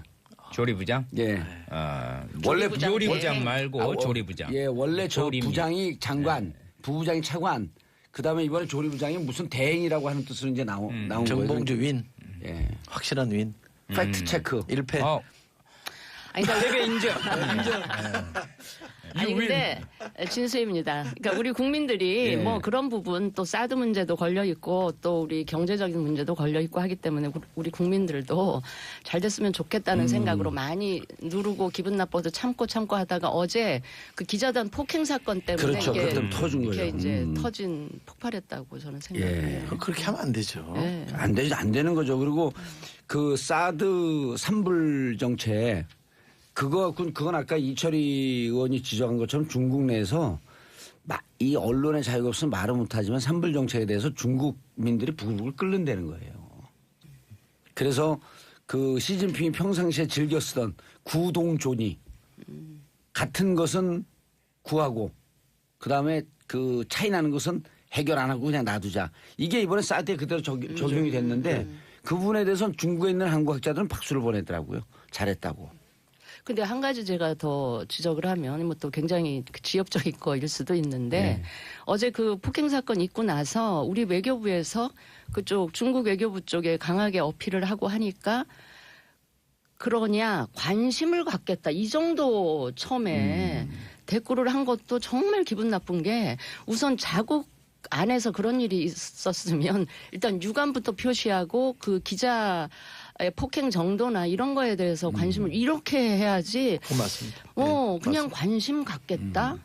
조리부장. 예. 원래 조리부장 요리부장 대행. 말고 조리부장. 예, 원래 저 조리입니다. 부장이 장관, 부부장이 차관, 그다음에 이번에 조리부장이 무슨 대행이라고 하는 뜻으로 이제 나온 거예요. 정봉주 윈. 예. 확실한 윈. 팩트 체크. 1패. 아니, 그러니까 되게 인정. 아니 근데 진수입니다. 그러니까 우리 국민들이 예. 뭐 그런 부분 또 사드 문제도 걸려 있고 또 우리 경제적인 문제도 걸려 있고 하기 때문에 우리 국민들도 잘 됐으면 좋겠다는 생각으로 많이 누르고 기분 나빠도 참고 하다가 어제 그 기자단 폭행 사건 때문에 그렇죠. 이게 그때 터진 이렇게 거예요. 이제 터진 폭발했다고 저는 생각해요. 그렇게 하면 안 되죠. 예. 안 되는 거죠. 그리고 그 사드 산불 정책 그건 아까 이철희 의원이 지적한 것처럼 중국 내에서 이 언론의 자유가 없으면 말은 못하지만 산불 정책에 대해서 중국민들이 부글부글 끓는다는 거예요. 그래서 그 시진핑이 평상시에 즐겨 쓰던 구동존이 같은 것은 구하고 그다음에 그 차이 나는 것은 해결 안 하고 그냥 놔두자. 이게 이번에 사드에 그대로 적용이 됐는데 그 부분에 대해서는 중국에 있는 한국학자들은 박수를 보내더라고요. 잘했다고. 근데 한 가지 제가 더 지적을 하면 뭐 또 굉장히 지역적인 거일 수도 있는데 어제 그 폭행 사건 있고 나서 우리 외교부에서 그쪽 중국 외교부 쪽에 강하게 어필을 하고 하니까 그러냐 관심을 갖겠다 이 정도 처음에 대꾸를 한 것도 정말 기분 나쁜 게 우선 자국 안에서 그런 일이 있었으면 일단 유감부터 표시하고 그 기자의 폭행 정도나 이런 거에 대해서 관심을 이렇게 해야지. 맞습니다. 그냥 맞습니다. 관심 갖겠다.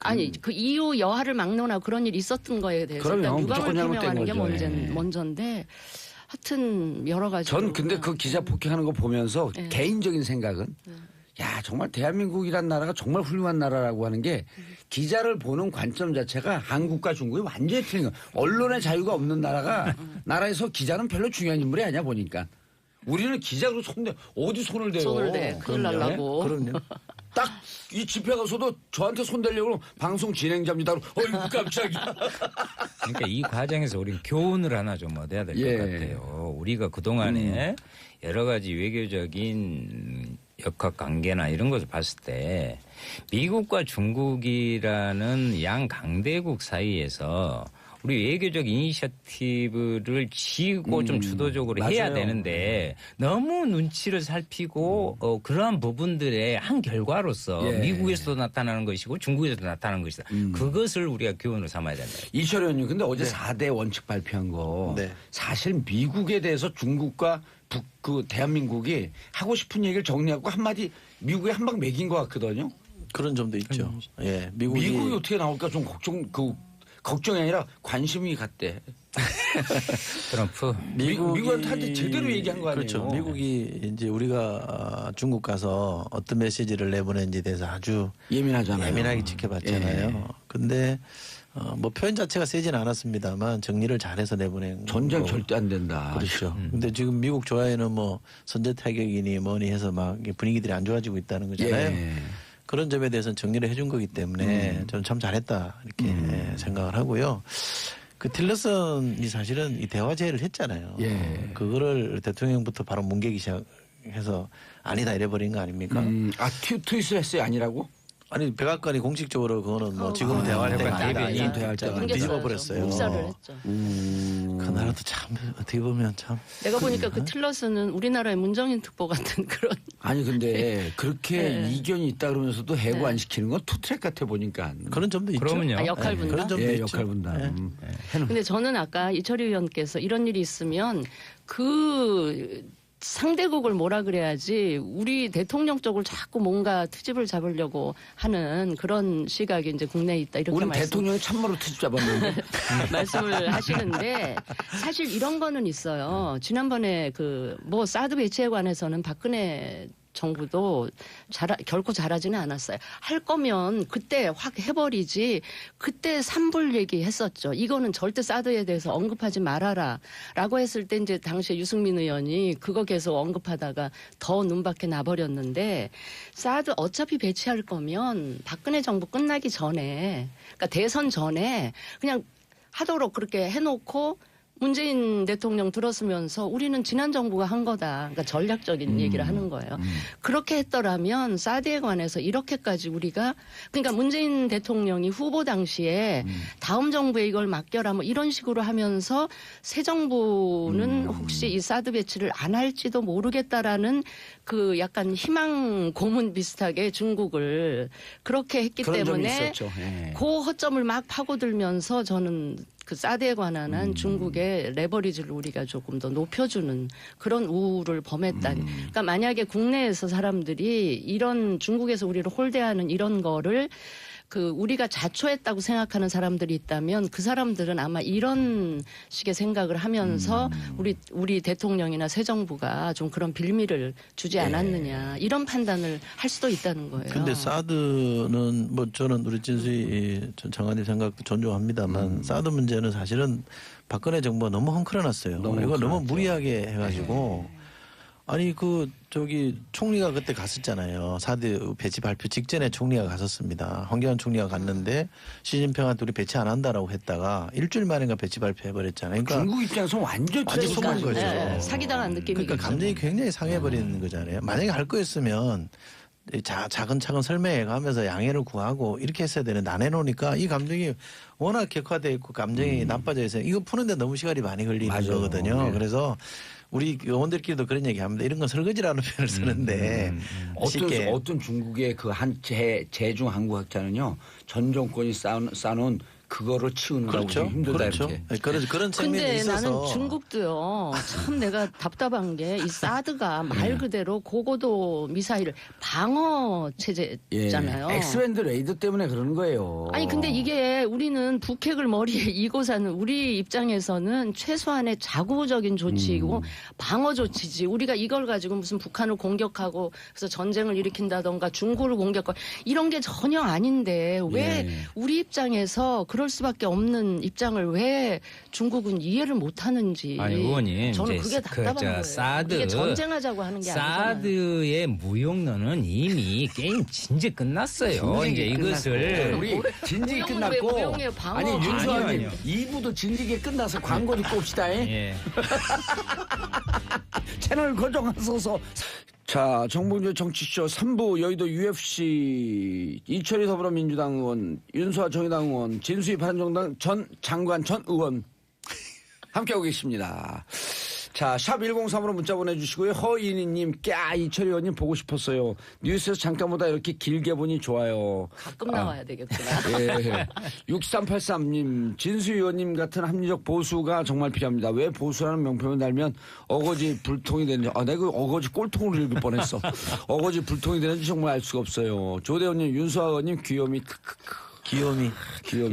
아니 그 이후 여하를 막론하 그런 일이 있었던 거에 대해서 일단 그럼요. 유감을 무조건 잘못된 표명하는 게 거죠. 먼저인데 하여튼 여러 가지. 전 근데 그 기자 폭행하는 거 보면서 개인적인 생각은 야 정말 대한민국이란 나라가 정말 훌륭한 나라라고 하는 게 기자를 보는 관점 자체가 한국과 중국이 완전히 틀린 거. 언론의 자유가 없는 나라에서 기자는 별로 중요한 인물이 아니야 보니까. 우리는 기자로 어디 손을 대요? 손을 대 큰일 날라고. 그럼요. 딱 이 집회 가서도 저한테 손 대려고 그러면 방송 진행자입니다. 어이구 깜짝이야. 그러니까 이 과정에서 우리 교훈을 하나 좀 얻어야 될 것 예. 같아요. 우리가 그동안에 여러 가지 외교적인 역학 관계나 이런 것을 봤을 때 미국과 중국이라는 양 강대국 사이에서 우리 외교적 이니셔티브를 쥐고 좀 주도적으로 해야 맞아요. 되는데 너무 눈치를 살피고 그러한 부분들의 한 결과로서 예. 미국에서도 나타나는 것이고 중국에서도 나타나는 것이다. 그것을 우리가 교훈을 삼아야 된다. 이철 의원님 근데 어제 4대 원칙 발표한 거 네. 사실 미국에 대해서 중국과 그 대한민국이 하고 싶은 얘기를 정리하고 한마디 미국에 한 방 매긴 것 같거든요. 그런 점도 있죠. 예, 미국이 어떻게 나올까 좀 걱정이 아니라 관심이 갔대. 트럼프. 미국한테 제대로 얘기한 거 아니에요? 그렇죠. 미국이 이제 우리가 중국 가서 어떤 메시지를 내보낸지에 대해서 아주 예민하잖아요. 예민하게 지켜봤잖아요. 예. 근데 뭐 표현 자체가 세진 않았습니다만 정리를 잘해서 내보낸 전쟁 거고. 절대 안 된다. 그렇죠. 근데 지금 미국 조야에는 뭐 선제 타격이니 뭐니 해서 막 분위기들이 안 좋아지고 있다는 거잖아요. 예. 그런 점에 대해서는 정리를 해준 거기 때문에 저는 참 잘했다 이렇게 생각을 하고요. 그 틸러슨이 사실은 이 대화 제의를 했잖아요. 예. 그거를 대통령부터 바로 뭉개기 시작해서 아니다 이래버린 거 아닙니까? 트윗을 했어요? 아니라고? 아니 백악관이 공식적으로 그거는 뭐 지금 대화할 때가 아니다. 대변인 이렇게 대화할 때가 아니다. 뒤집어 버렸어요. 묵살을 했죠. 그 나라도 참 어떻게 보면 참 내가 보니까 그 틸러스는 우리나라의 문정인 특보 같은 그런. 아니 근데 그렇게 네. 이견이 있다 그러면서도 해고 안 시키는 건 투트랙 같아 보니까. 그런 점도 있죠. 그러면요. 아, 역할 분담? 그런 점도 예, 있죠. 역할 분담. 근데 저는 아까 이철희 의원께서 이런 일이 있으면 그 상대국을 뭐라 그래야지 우리 대통령 쪽을 자꾸 뭔가 트집을 잡으려고 하는 그런 시각이 이제 국내에 있다 이렇게 우리 대통령이 참모로 트집 잡았는데. 말씀을 하시는데 사실 이런 거는 있어요. 지난번에 그 뭐 사드 배치에 관해서는 박근혜 정부도 결코 잘하지는 않았어요. 할 거면 그때 확 해버리지. 그때 산불 얘기했었죠. 이거는 절대 사드에 대해서 언급하지 말아라라고 했을 때 이제 당시에 유승민 의원이 그거 계속 언급하다가 더 눈밖에 나버렸는데 사드 어차피 배치할 거면 박근혜 정부 끝나기 전에 그러니까 대선 전에 그냥 하도록 그렇게 해놓고 문재인 대통령 들었으면서 우리는 지난 정부가 한 거다. 그러니까 전략적인 얘기를 하는 거예요. 그렇게 했더라면 사드에 관해서 이렇게까지 우리가 그러니까 문재인 대통령이 후보 당시에 다음 정부에 이걸 맡겨라 뭐 이런 식으로 하면서 새 정부는 혹시 이 사드 배치를 안 할지도 모르겠다라는 그 약간 희망 고문 비슷하게 중국을 그렇게 했기 그런 점이 때문에 있었죠. 예. 그 허점을 막 파고들면서 저는 그 사드에 관한 한 중국의 레버리지를 우리가 조금 더 높여주는 그런 우를 범했다니. 그러니까 만약에 국내에서 사람들이 이런 중국에서 우리를 홀대하는 이런 거를 그 우리가 자초했다고 생각하는 사람들이 있다면 그 사람들은 아마 이런 식의 생각을 하면서 우리 대통령이나 새 정부가 좀 그런 빌미를 주지 않았느냐 이런 판단을 할 수도 있다는 거예요. 근데 사드는 뭐 저는 우리 진수희 전 장관님 생각도 존중합니다만 사드 문제는 사실은 박근혜 정부가 너무 헝클어놨어요. 이거 너무 무리하게 해가지고 아니 총리가 그때 갔었잖아요. 사드 배치 발표 직전에 총리가 갔었습니다. 황교안 총리가 갔는데 시진핑한테 우리 배치 안 한다라고 했다가 일주일 만인가 배치 발표해버렸잖아요. 그러니까 중국 입장에서 완전 속은 거죠. 네, 사기당한 느낌이 그러니까 감정이 굉장히 상해버리는 거잖아요. 만약에 할 거였으면 차근차근 설명해 가면서 양해를 구하고 이렇게 했어야 되는데 안 해놓으니까 이 감정이 워낙 격화돼 있고 감정이 나빠져 있어요. 이거 푸는데 너무 시간이 많이 걸리는 맞아요. 거거든요. 네. 그래서 우리 의원들끼리도 그런 얘기합니다. 이런 건 설거지라는 표현을 쓰는데 쉽게 어떤 중국의 그 한 재중 한국학자는요 전 정권이 쌓아놓은 그거를 치우느라고 그렇죠. 힘들다 그렇죠. 이렇게. 그런 측면이 근데 있어서 나는 중국도요. 참 내가 답답한 게 이 사드가 말 그대로 고고도 미사일 방어 체제잖아요. 엑스밴드 레이더 때문에 그러는 거예요. 아니 근데 이게 우리는 북핵을 머리에 이고 사는 우리 입장에서는 최소한의 자구적인 조치이고 방어 조치지. 우리가 이걸 가지고 무슨 북한을 공격하고 그래서 전쟁을 일으킨다던가 중국을 공격하고 이런 게 전혀 아닌데 왜 우리 입장에서 그럴 수밖에 없는 입장을 왜 중국은 이해를 못하는지. 아니 의원님 저는 이제 그게 답답한 거예요. 사드 이게 전쟁하자고 하는 게 아니잖아요. 사드의 무용론은 이미 게임 진짜 끝났어요. 이제 이것을 우리 진직이 무용은 왜 끝났고 무용이에요? 방어. 아니 윤수아님 아니요. 2부도 진직이 끝나서 광고 듣고 옵시다. 예. 채널 고정하소서. 자, 정봉주 정치쇼 3부 여의도 UFC 이철희 더불어민주당 의원, 윤수아 정의당 의원, 진수희 바른정당 전 장관 전 의원 함께하고 계십니다. 자, 샵 1035로 문자 보내주시고요. 허인희님, 이철희 의원님 보고 싶었어요. 뉴스에서 잠깐보다 이렇게 길게 보니 좋아요. 가끔 나와야 되겠구나. 예. 6383님, 진수 의원님 같은 합리적 보수가 정말 필요합니다. 왜 보수라는 명표를 달면 어거지 불통이 되는지, 내가 어거지 꼴통으로 읽을 뻔했어. 어거지 불통이 되는지 정말 알 수가 없어요. 조대원님, 윤수아 의원님 귀요미, 귀요미.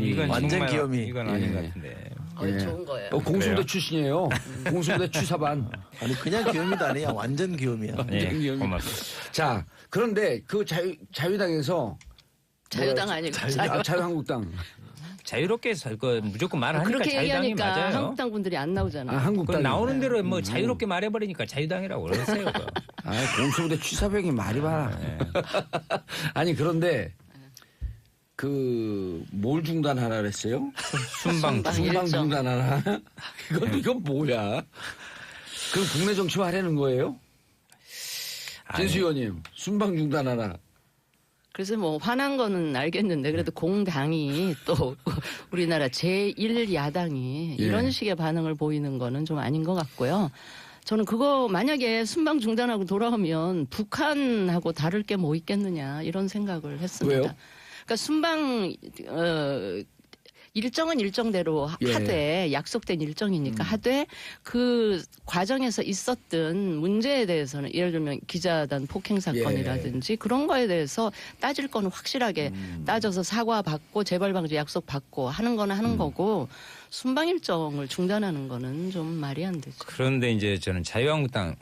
이건 완전 정말 귀요미. 이건 아닌 것 같은데. 좋은 거예요. 공수부대 그래요? 출신이에요. 공수부대 취사반. 아니 그냥 귀요미도 아니야. 완전 귀요미야. 예, 귀요미. 고맙습니다. 자, 그런데 그 자유당에서 자유당 아니고 자유한국당. 자유롭게 살 거 무조건 말하니까 그렇게 자유당이 얘기하니까 맞아요. 한국당 분들이 안 나오잖아요. 한국당 나오는 대로 뭐 자유롭게 말해버리니까 자유당이라고 그러세요. 공수부대 취사병이 말이 많아. 아니 그런데 뭘 중단하라 그랬어요? 순방 순방 일정. 중단하라. 이건 뭐야? 그럼 국내 정치화 하려는 거예요? 진수 의원님, 순방 중단하라. 그래서 뭐 화난 거는 알겠는데 그래도 공당이 또 우리나라 제1야당이 예. 이런 식의 반응을 보이는 거는 좀 아닌 것 같고요. 저는 그거 만약에 순방 중단하고 돌아오면 북한하고 다를 게 뭐 있겠느냐 이런 생각을 했습니다. 왜요? 그러니까 순방 일정은 일정대로 예. 하되 약속된 일정이니까 하되 그 과정에서 있었던 문제에 대해서는 예를 들면 기자단 폭행 사건이라든지 그런 거에 대해서 따질 거는 확실하게 따져서 사과받고 재발 방지 약속 받고 하는 거는 하는 거고 순방 일정을 중단하는 거는 좀 말이 안 되죠. 그런데 이제 저는 자유한국당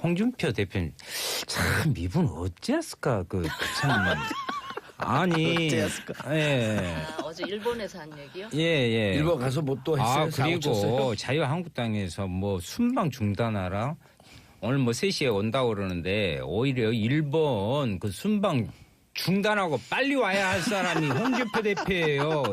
홍준표 대표님 참 이분 어찌했을까 참 아니 어찌했을까? 예. 어제 일본에서 한 얘기요? 예. 일본 가서 뭐 또 했어요? 그리고 자유한국당에서 뭐 순방 중단하라 오늘 뭐 3시에 온다고 그러는데 오히려 일본 그 순방 중단하고 빨리 와야 할 사람이 홍준표 대표예요.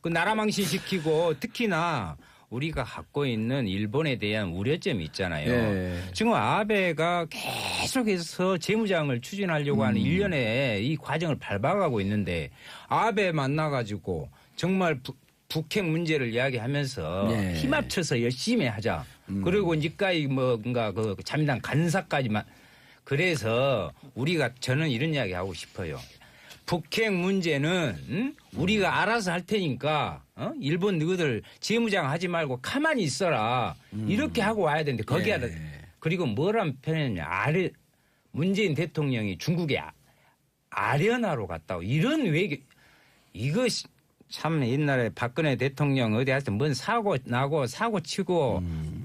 그 나라 망신시키고 특히나 우리가 갖고 있는 일본에 대한 우려점이 있잖아요. 예. 지금 아베가 계속해서 재무장을 추진하려고 하는 일련의 이 과정을 밟아가고 있는데 아베 만나가지고 정말 북핵 문제를 이야기하면서 예. 힘 합쳐서 열심히 하자. 그리고 이까지 뭔가 그 자민당 간사까지만. 그래서 저는 이런 이야기 하고 싶어요. 북핵 문제는 우리가 알아서 할 테니까 일본 너희들 재무장 하지 말고 가만히 있어라. 이렇게 하고 와야 되는데 거기에 그리고 뭐란 표현이냐. 문재인 대통령이 중국에 아련하러 갔다고 이런 외교 이거 참 옛날에 박근혜 대통령 어디 갔을 때 뭔 사고 나고 사고 치고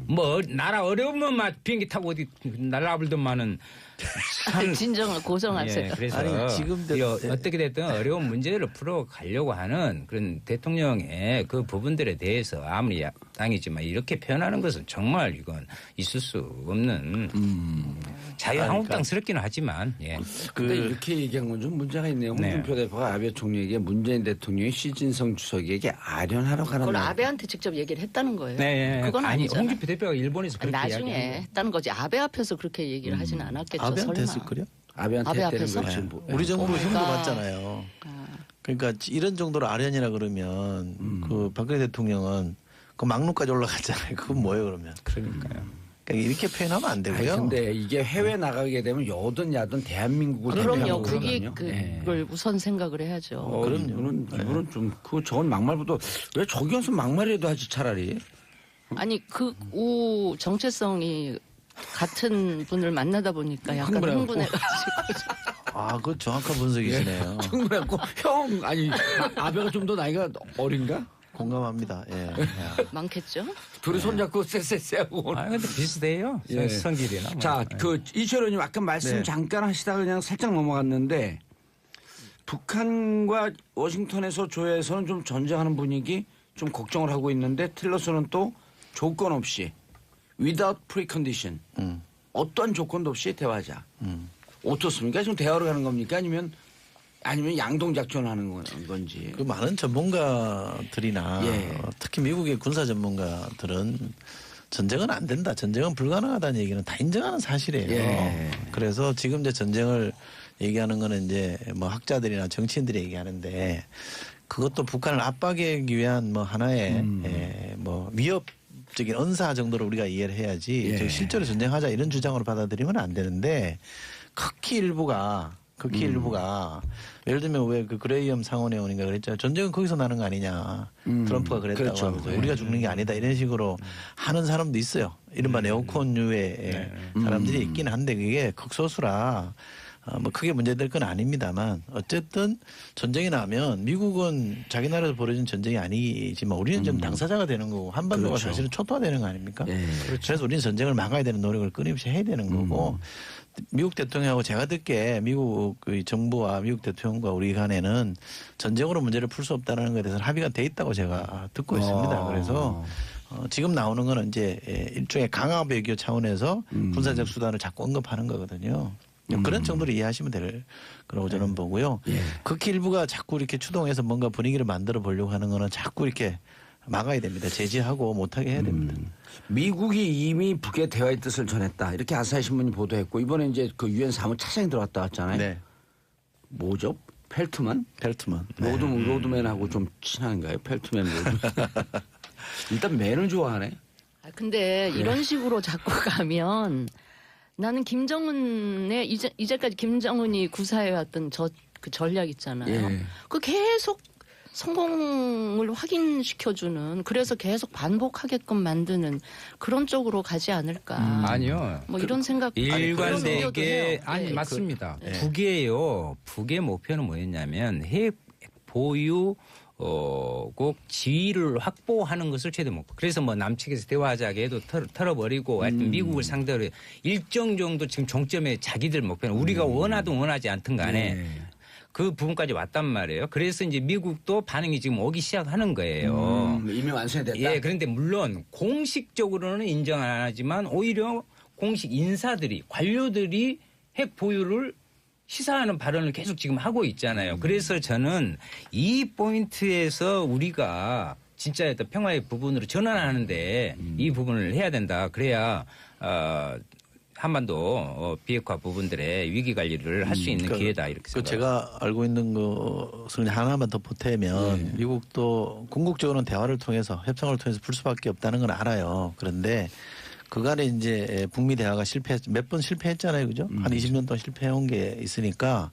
뭐 나라 어려우면 비행기 타고 어디 날라불더만은 진정을 고정하세요. 예, 그래서 아니, 지금도 어떻게 됐든 어려운 문제를 풀어가려고 하는 그런 대통령의 그 부분들에 대해서 아무리 야당이지만 이렇게 표현하는 것은 정말 이건 있을 수 없는 자유한국당스럽기는 하지만 예. 근데 이렇게 얘기한 건 좀 문제가 있네요. 홍준표 대표가 아베 총리에게 문재인 대통령이 시진성 주석에게 아련하러 가는 그걸 날. 아베한테 직접 얘기를 했다는 거예요. 네, 그건 아니 아니잖아. 홍준표 대표가 일본에서 그렇게 나중에 이야기한 했다는 거지. 아베 앞에서 그렇게 얘기를 하진 않았겠죠. 아베한테 설마. 했을걸요? 아베한테 아베 했다는 앞에서? 걸 지금 뭐- 우리 정부 그러니까. 흉도 받잖아요. 그러니까 이런 정도로 아련이라 그러면 그 박근혜 대통령은 그 막루까지 올라갔잖아요. 그건 뭐예요 그러면? 그러니까요. 그러니까 이렇게 표현하면 안 아니, 되고요. 근데 이게 해외 나가게 되면 여든 야든 대한민국을 그럼요. 대표하는 그게 거거든요. 그걸 우선 생각을 해야죠. 그럼요. 이분은 좀 그 저건 막말보다 왜 저기 와서 막말이라도 하지 차라리. 아니 극우 정체성이 같은 분을 만나다 보니까 약간 흥분해갖고. 흥분해가지고 아, 그 정확한 분석이시네요. 충분했고 형 아니 아베가 좀 더 나이가 어린가? 공감합니다. 예. 많겠죠. 둘이 손잡고 쎄쎄쎄하고. 아 근데 비슷해요. 예. 성질이나. 뭐. 자, 그 이철원님 아까 말씀 네. 잠깐 하시다가 그냥 살짝 넘어갔는데 북한과 워싱턴에서 조회에서는 좀 전쟁하는 분위기 좀 걱정을 하고 있는데 틸러스는 또 조건 없이 without precondition 어떤 조건도 없이 대화하자. 어떻습니까? 지금 대화로 가는 겁니까? 아니면 양동 작전하는 건지. 그 많은 전문가들이나 예. 특히 미국의 군사 전문가들은 전쟁은 안 된다. 전쟁은 불가능하다는 얘기는 다 인정하는 사실이에요. 예. 그래서 지금 이제 전쟁을 얘기하는 거는 이제 뭐 학자들이나 정치인들이 얘기하는데 그것도 북한을 압박하기 위한 뭐 하나의 뭐 위협적인 언사 정도로 우리가 이해를 해야지 예. 저 실제로 전쟁하자 이런 주장으로 받아들이면 안 되는데 극히 일부가 예를 들면 왜 그 그레이엄 상원의원인가 그랬잖아요. 전쟁은 거기서 나는 거 아니냐. 트럼프가 그랬다고 그렇죠. 하면서 예. 우리가 죽는 게 아니다 이런 식으로 하는 사람도 있어요. 이른바 네오콘류의 사람들이 있긴 한데 그게 극소수라 뭐 크게 문제될 건 아닙니다만 어쨌든 전쟁이 나면 미국은 자기 나라에서 벌어진 전쟁이 아니지만 우리는 좀 당사자가 되는 거고 한반도가 그렇죠. 사실은 초토화되는 거 아닙니까? 예. 그래서 우리는 전쟁을 막아야 되는 노력을 끊임없이 해야 되는 거고 미국 대통령하고 제가 듣기에 미국 그 정부와 미국 대통령과 우리 간에는 전쟁으로 문제를 풀 수 없다는 것에 대해서는 합의가 돼 있다고 제가 듣고 있습니다. 그래서 지금 나오는 거는 이제 일종의 강화 외교 차원에서 군사적 수단을 자꾸 언급하는 거거든요. 그런 정도로 이해하시면 될 거라고 저는 보고요. 예. 극히 일부가 자꾸 이렇게 추동해서 뭔가 분위기를 만들어 보려고 하는 거는 자꾸 이렇게 막아야 됩니다. 제지하고 못하게 해야 됩니다. 미국이 이미 북의 대화의 뜻을 전했다. 이렇게 아사히 신문이 보도했고 이번에 이제 그 유엔 사무차장이 들어갔다 왔잖아요. 네. 뭐죠? 펠트만? 펠트만. 로드맨하고 좀 친한가요? 펠트맨 로드맨. 일단 맨을 좋아하네. 근데 이런 식으로 자꾸 가면 나는 김정은의 이제까지 김정은이 구사해왔던 그 전략 있잖아요. 예. 그 계속 성공을 확인시켜주는 그래서 계속 반복하게끔 만드는 그런 쪽으로 가지 않을까. 아니요. 뭐 이런 생각. 그런 우려도 일관되게 해요. 아니 네. 맞습니다. 북의 목표는 뭐였냐면 핵 보유 꼭 지위를 확보하는 것을 최대 목표. 그래서 뭐 남측에서 대화하자게 해도 털어버리고 하여튼 미국을 상대로 일정 정도 지금 종점에 자기들 목표는 우리가 원하든 원하지 않든 간에 그 부분까지 왔단 말이에요. 그래서 이제 미국도 반응이 지금 오기 시작하는 거예요. 이미 완성이 됐다. 예, 그런데 물론 공식적으로는 인정 안 하지만 오히려 공식 인사들이 관료들이 핵 보유를 시사하는 발언을 계속 지금 하고 있잖아요. 그래서 저는 이 포인트에서 우리가 진짜 어떤 평화의 부분으로 전환하는데 이 부분을 해야 된다. 그래야 한반도 비핵화 부분들의 위기 관리를 할 수 있는 기회다 이렇게 그 생각합니다. 제가 알고 있는 것을 하나만 더 보태면 미국도 궁극적으로는 대화를 통해서 협상을 통해서 풀 수밖에 없다는 건 알아요. 그런데 그간에 이제 북미 대화가 몇 번 실패했잖아요. 그죠? 한 20년 동안 실패해온 게 있으니까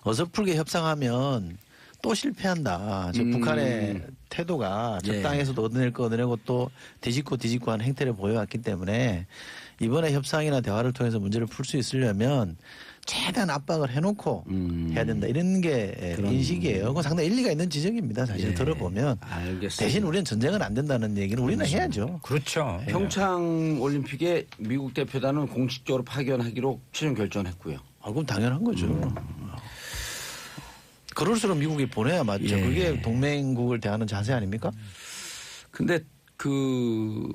어설프게 협상하면 또 실패한다. 저 북한의 태도가 적당해서도 얻어낼 거 얻어내고 또 뒤집고 하는 행태를 보여왔기 때문에 이번에 협상이나 대화를 통해서 문제를 풀 수 있으려면 최대한 압박을 해놓고 해야 된다. 이런 게 인식이에요. 그건 상당히 일리가 있는 지적입니다. 사실 들어보면. 알겠습니다. 대신 우리는 전쟁은 안 된다는 얘기는 우리는 해야죠. 그렇죠. 평창 올림픽에 미국 대표단은 공식적으로 파견하기로 최종 결정했고요. 그럼 당연한 거죠. 그럴수록 미국이 보내야 맞죠. 그게 동맹국을 대하는 자세 아닙니까? 근데 그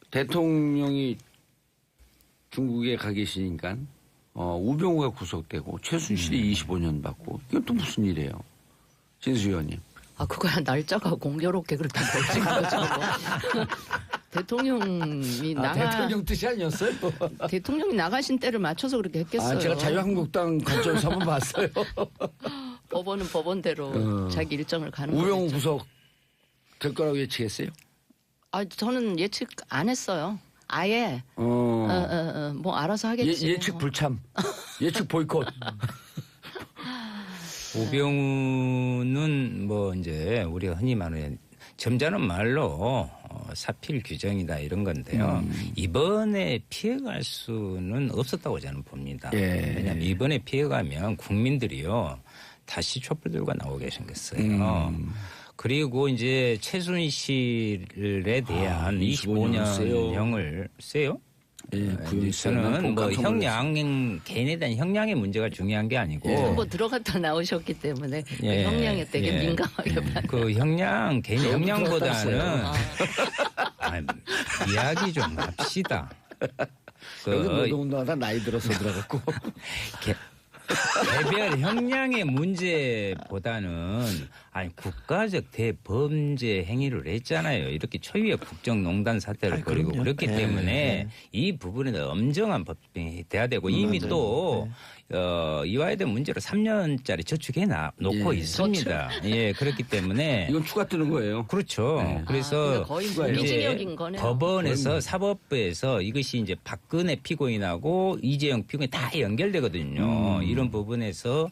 대통령이 중국에 가 계시니까 우병우가 구속되고 최순실이 25년 받고 이건 또 무슨 일이에요? 진수 의원님. 그거야 날짜가 공교롭게 그렇게 벌어진 거죠. 대통령이 대통령 뜻이 아니었어요? 대통령이 나가신 때를 맞춰서 그렇게 했겠어요. 제가 자유한국당 관점에서 한번 봤어요. 법원은 법원대로 자기 일정을 가는 거죠. 우병우 부석 될 거라고 예측했어요? 저는 예측 안 했어요. 아예 뭐 알아서 하겠지. 예측 불참, 예측 보이콧. 우병우는 뭐 이제 우리가 흔히 말하는 점잖은 말로 사필 규정이다 이런 건데요. 이번에 피해갈 수는 없었다고 저는 봅니다. 왜냐하면 이번에 피해가면 국민들이요 다시 촛불 들고 나오고 계신겠어요. 그리고 이제 최순실에 대한 25년형을 세요? 저는 뭐 형량 개인에 대한 형량의 문제가 중요한 게 아니고 뭐 들어갔다 나오셨기 때문에 그 예, 형량에 되게 민감하게 봐요. 그 형량 개인 형량보다는 이야기 좀 합시다. 여기 노동운동하다 나이 들어서 들어갔고. 개별 형량의 문제보다는 국가적 대범죄 행위를 했잖아요. 이렇게 초유의 국정농단 사태를 벌이고 그렇기 때문에 이 부분에 엄정한 법정이 돼야 되고 이미 또 이와에 대한 문제로 3년짜리 저축해 놓고 있습니다. 그렇기 때문에 이건 추가 뜨는 거예요. 그렇죠. 그래서 거의 무기징역인 거네요. 법원에서 사법부에서 이것이 이제 박근혜 피고인하고 이재용 피고인 다 연결되거든요. 이런 부분에서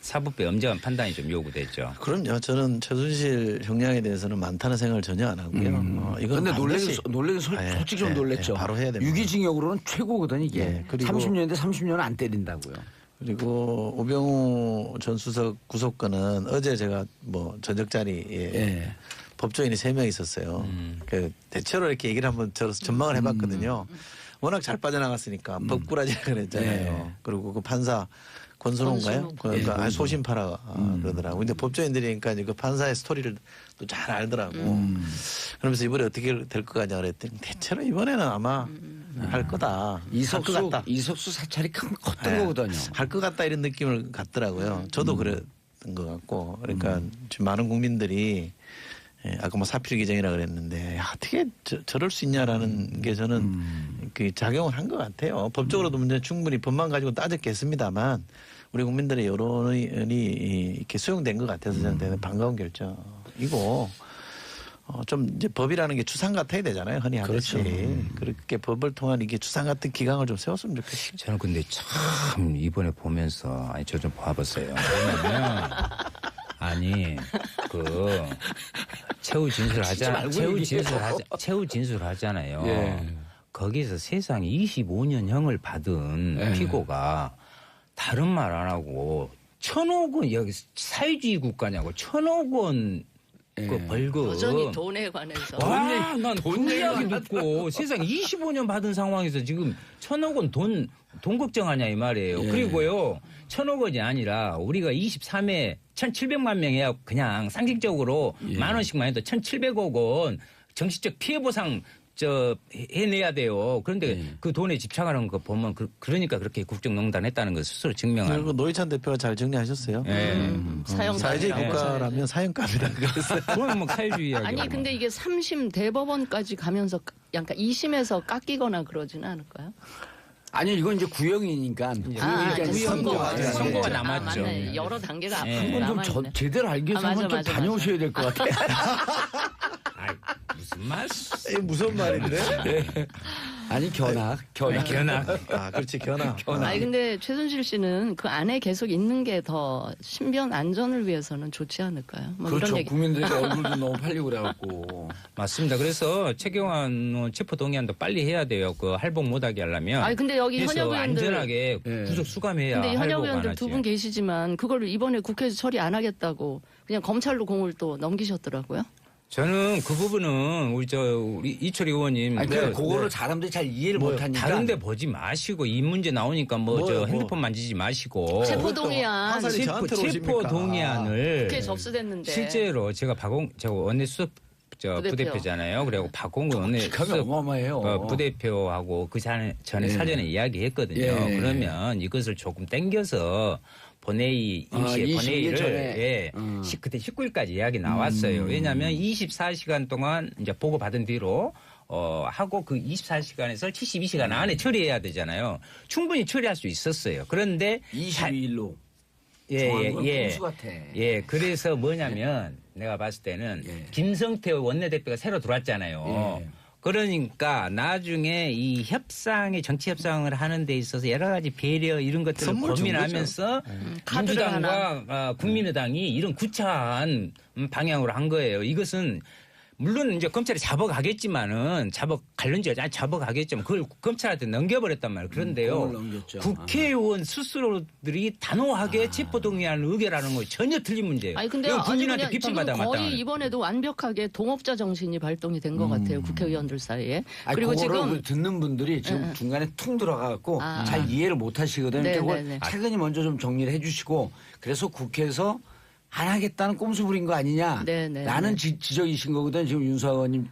사법부의 엄정한 판단이 좀 요구되죠. 그럼요. 저는 최순실 형량에 대해서는 많다는 생각을 전혀 안 하고요. 이건 근데 놀래기 솔직히 좀 놀랬죠. 바로 해야 됩니다. 유기징역으로는 최고거든 이게. 그리고 30년인데 30년은 안 때린다고요. 그리고 우병우 전 수석 구속건은 어제 제가 뭐 저녁 자리에 법조인이 3명 있었어요. 그 대체로 이렇게 얘기를 한번 전망을 해봤거든요. 워낙 잘 빠져나갔으니까 법꾸라지라 그랬잖아요. 그리고 그 판사 권순호인가요? 그러니까 소심파라 그러더라고요. 근데 법조인들이니까 그 판사의 스토리를 또 잘 알더라고. 그러면서 이번에 어떻게 될 것 같냐 그랬더니 대체로 이번에는 아마 할 거다. 이석수 사찰이 컸던 거거든요. 할 것 같다 이런 느낌을 갖더라고요. 저도 그랬던 것 같고. 그러니까 지금 많은 국민들이 아까 뭐 사필 규정이라 그랬는데 어떻게 저럴 수 있냐라는 게 저는 그 작용을 한 것 같아요. 법적으로도 문제 충분히 법만 가지고 따졌겠습니다만 우리 국민들의 여론이 이렇게 수용된 것 같아서 저는 대단히 반가운 결정이고 좀 이제 법이라는 게 추상 같아야 되잖아요. 흔히 하듯이. 그렇게 법을 통한 이게 추상 같은 기강을 좀 세웠으면 좋겠어요. 저는 근데 참 이번에 보면서 저 좀 봐봤어요. 왜냐면 최후 진술하잖아요. 거기서 세상에 25년형을 받은 피고가 다른 말 안 하고 1,000억 원 여기 사회주의 국가냐고 1,000억 원 그 벌금. 여전히 돈에 관해서. 난 돈 이야기 듣고 세상 25년 받은 상황에서 지금 1,000억 원 돈 걱정하냐 이 말이에요. 그리고요 1,000억 원이 아니라 우리가 23회 1,700만 명이야 그냥 상식적으로 만 원씩만 해도 1,700억 원 정치적 피해 보상 해내야 돼요. 그런데 그 돈에 집착하는 거 보면 그러니까 그렇게 국정농단 했다는 걸 스스로 증명하는. 그리고 노회찬 대표가 잘 정리하셨어요. 사회주의 국가라면 사형감이라 그랬어요. 그건 뭐 사회주의 이야기. 아니 근데 이게 3심 대법원까지 가면서 약간 2심에서 깎이거나 그러지는 않을까요? 아니 이건 이제 구형이니까. 선고가 남았죠. 맞네. 여러 단계가 한번 좀 제대로 알기 위해서 한번 좀 다녀오셔야 될 것 같아요. 무슨 말? 무슨 말인데? 아니 견학. 그렇지 견학. 아니 근데 최순실 씨는 그 안에 계속 있는 게 더 신변 안전을 위해서는 좋지 않을까요? 뭐 그렇죠. 이런 얘기. 국민들의 얼굴도 너무 팔리고 그래갖고. 맞습니다. 그래서 최경환 체포 동의안도 빨리 해야 돼요. 그 할복 못하게 하려면. 아니 근데 여기 현역 의원들 안전하게 구속 수감해야. 근데 현역 의원들 하지. 2분 계시지만 그걸 이번에 국회에서 처리 안 하겠다고 그냥 검찰로 공을 또 넘기셨더라고요. 저는 그 부분은 우리 이철희 의원님. 그거를 사람들이 잘 이해를 못하니까. 다른데 보지 마시고 이 문제 나오니까 핸드폰 만지지 마시고. 체포 동의안. 체포 동의안을 국회에 접수됐는데. 실제로 제가 원내 수석 부대표잖아요. 그리고 박홍근 원내 어마어마해요. 부대표하고 그 전에 사전에 이야기했거든요. 그러면 이것을 조금 땡겨서 본회의 임시 20일 본회의를 전에. 예, 그때 19일까지 예약이 나왔어요. 왜냐하면 24시간 동안 이제 보고받은 뒤로 하고 그 24시간에서 72시간 안에 처리해야 되잖아요. 충분히 처리할 수 있었어요. 그런데 22일로. 예. 수 같아. 예, 그래서 뭐냐면 내가 봤을 때는 예. 김성태 원내대표가 새로 들어왔잖아요. 예. 그러니까 나중에 이 협상의 정치 협상을 하는 데 있어서 여러 가지 배려 이런 것들을 선물 준 고민하면서 카드를 민주당과 국민의당이 이런 구차한 방향으로 한 거예요. 이것은 물론 이제 검찰이 잡아가겠지만은 잡아가겠지만 그걸 검찰한테 넘겨버렸단 말이에요. 그런데요. 공을 넘겼죠. 국회의원 스스로들이 단호하게 체포동의안을 의결하는 거 전혀 틀린 문제예요. 아니 근데 이건 아주 국민한테 그냥 지금 비판받아 거의 마땅하네. 이번에도 완벽하게 동업자 정신이 발동이 된 것 같아요. 국회의원들 사이에. 그리고 그리고 지금 지금 듣는 분들이 지금 중간에 퉁 들어가갖고 아. 잘 이해를 못 하시거든요. 네, 그걸 네, 네. 차근히 먼저 좀 정리를 해 주시고 그래서 국회에서 안 하겠다는 꼼수 부린 거 아니냐. 네, 네, 라는 네. 지적이신 거거든요. 지금 윤수아 의원님.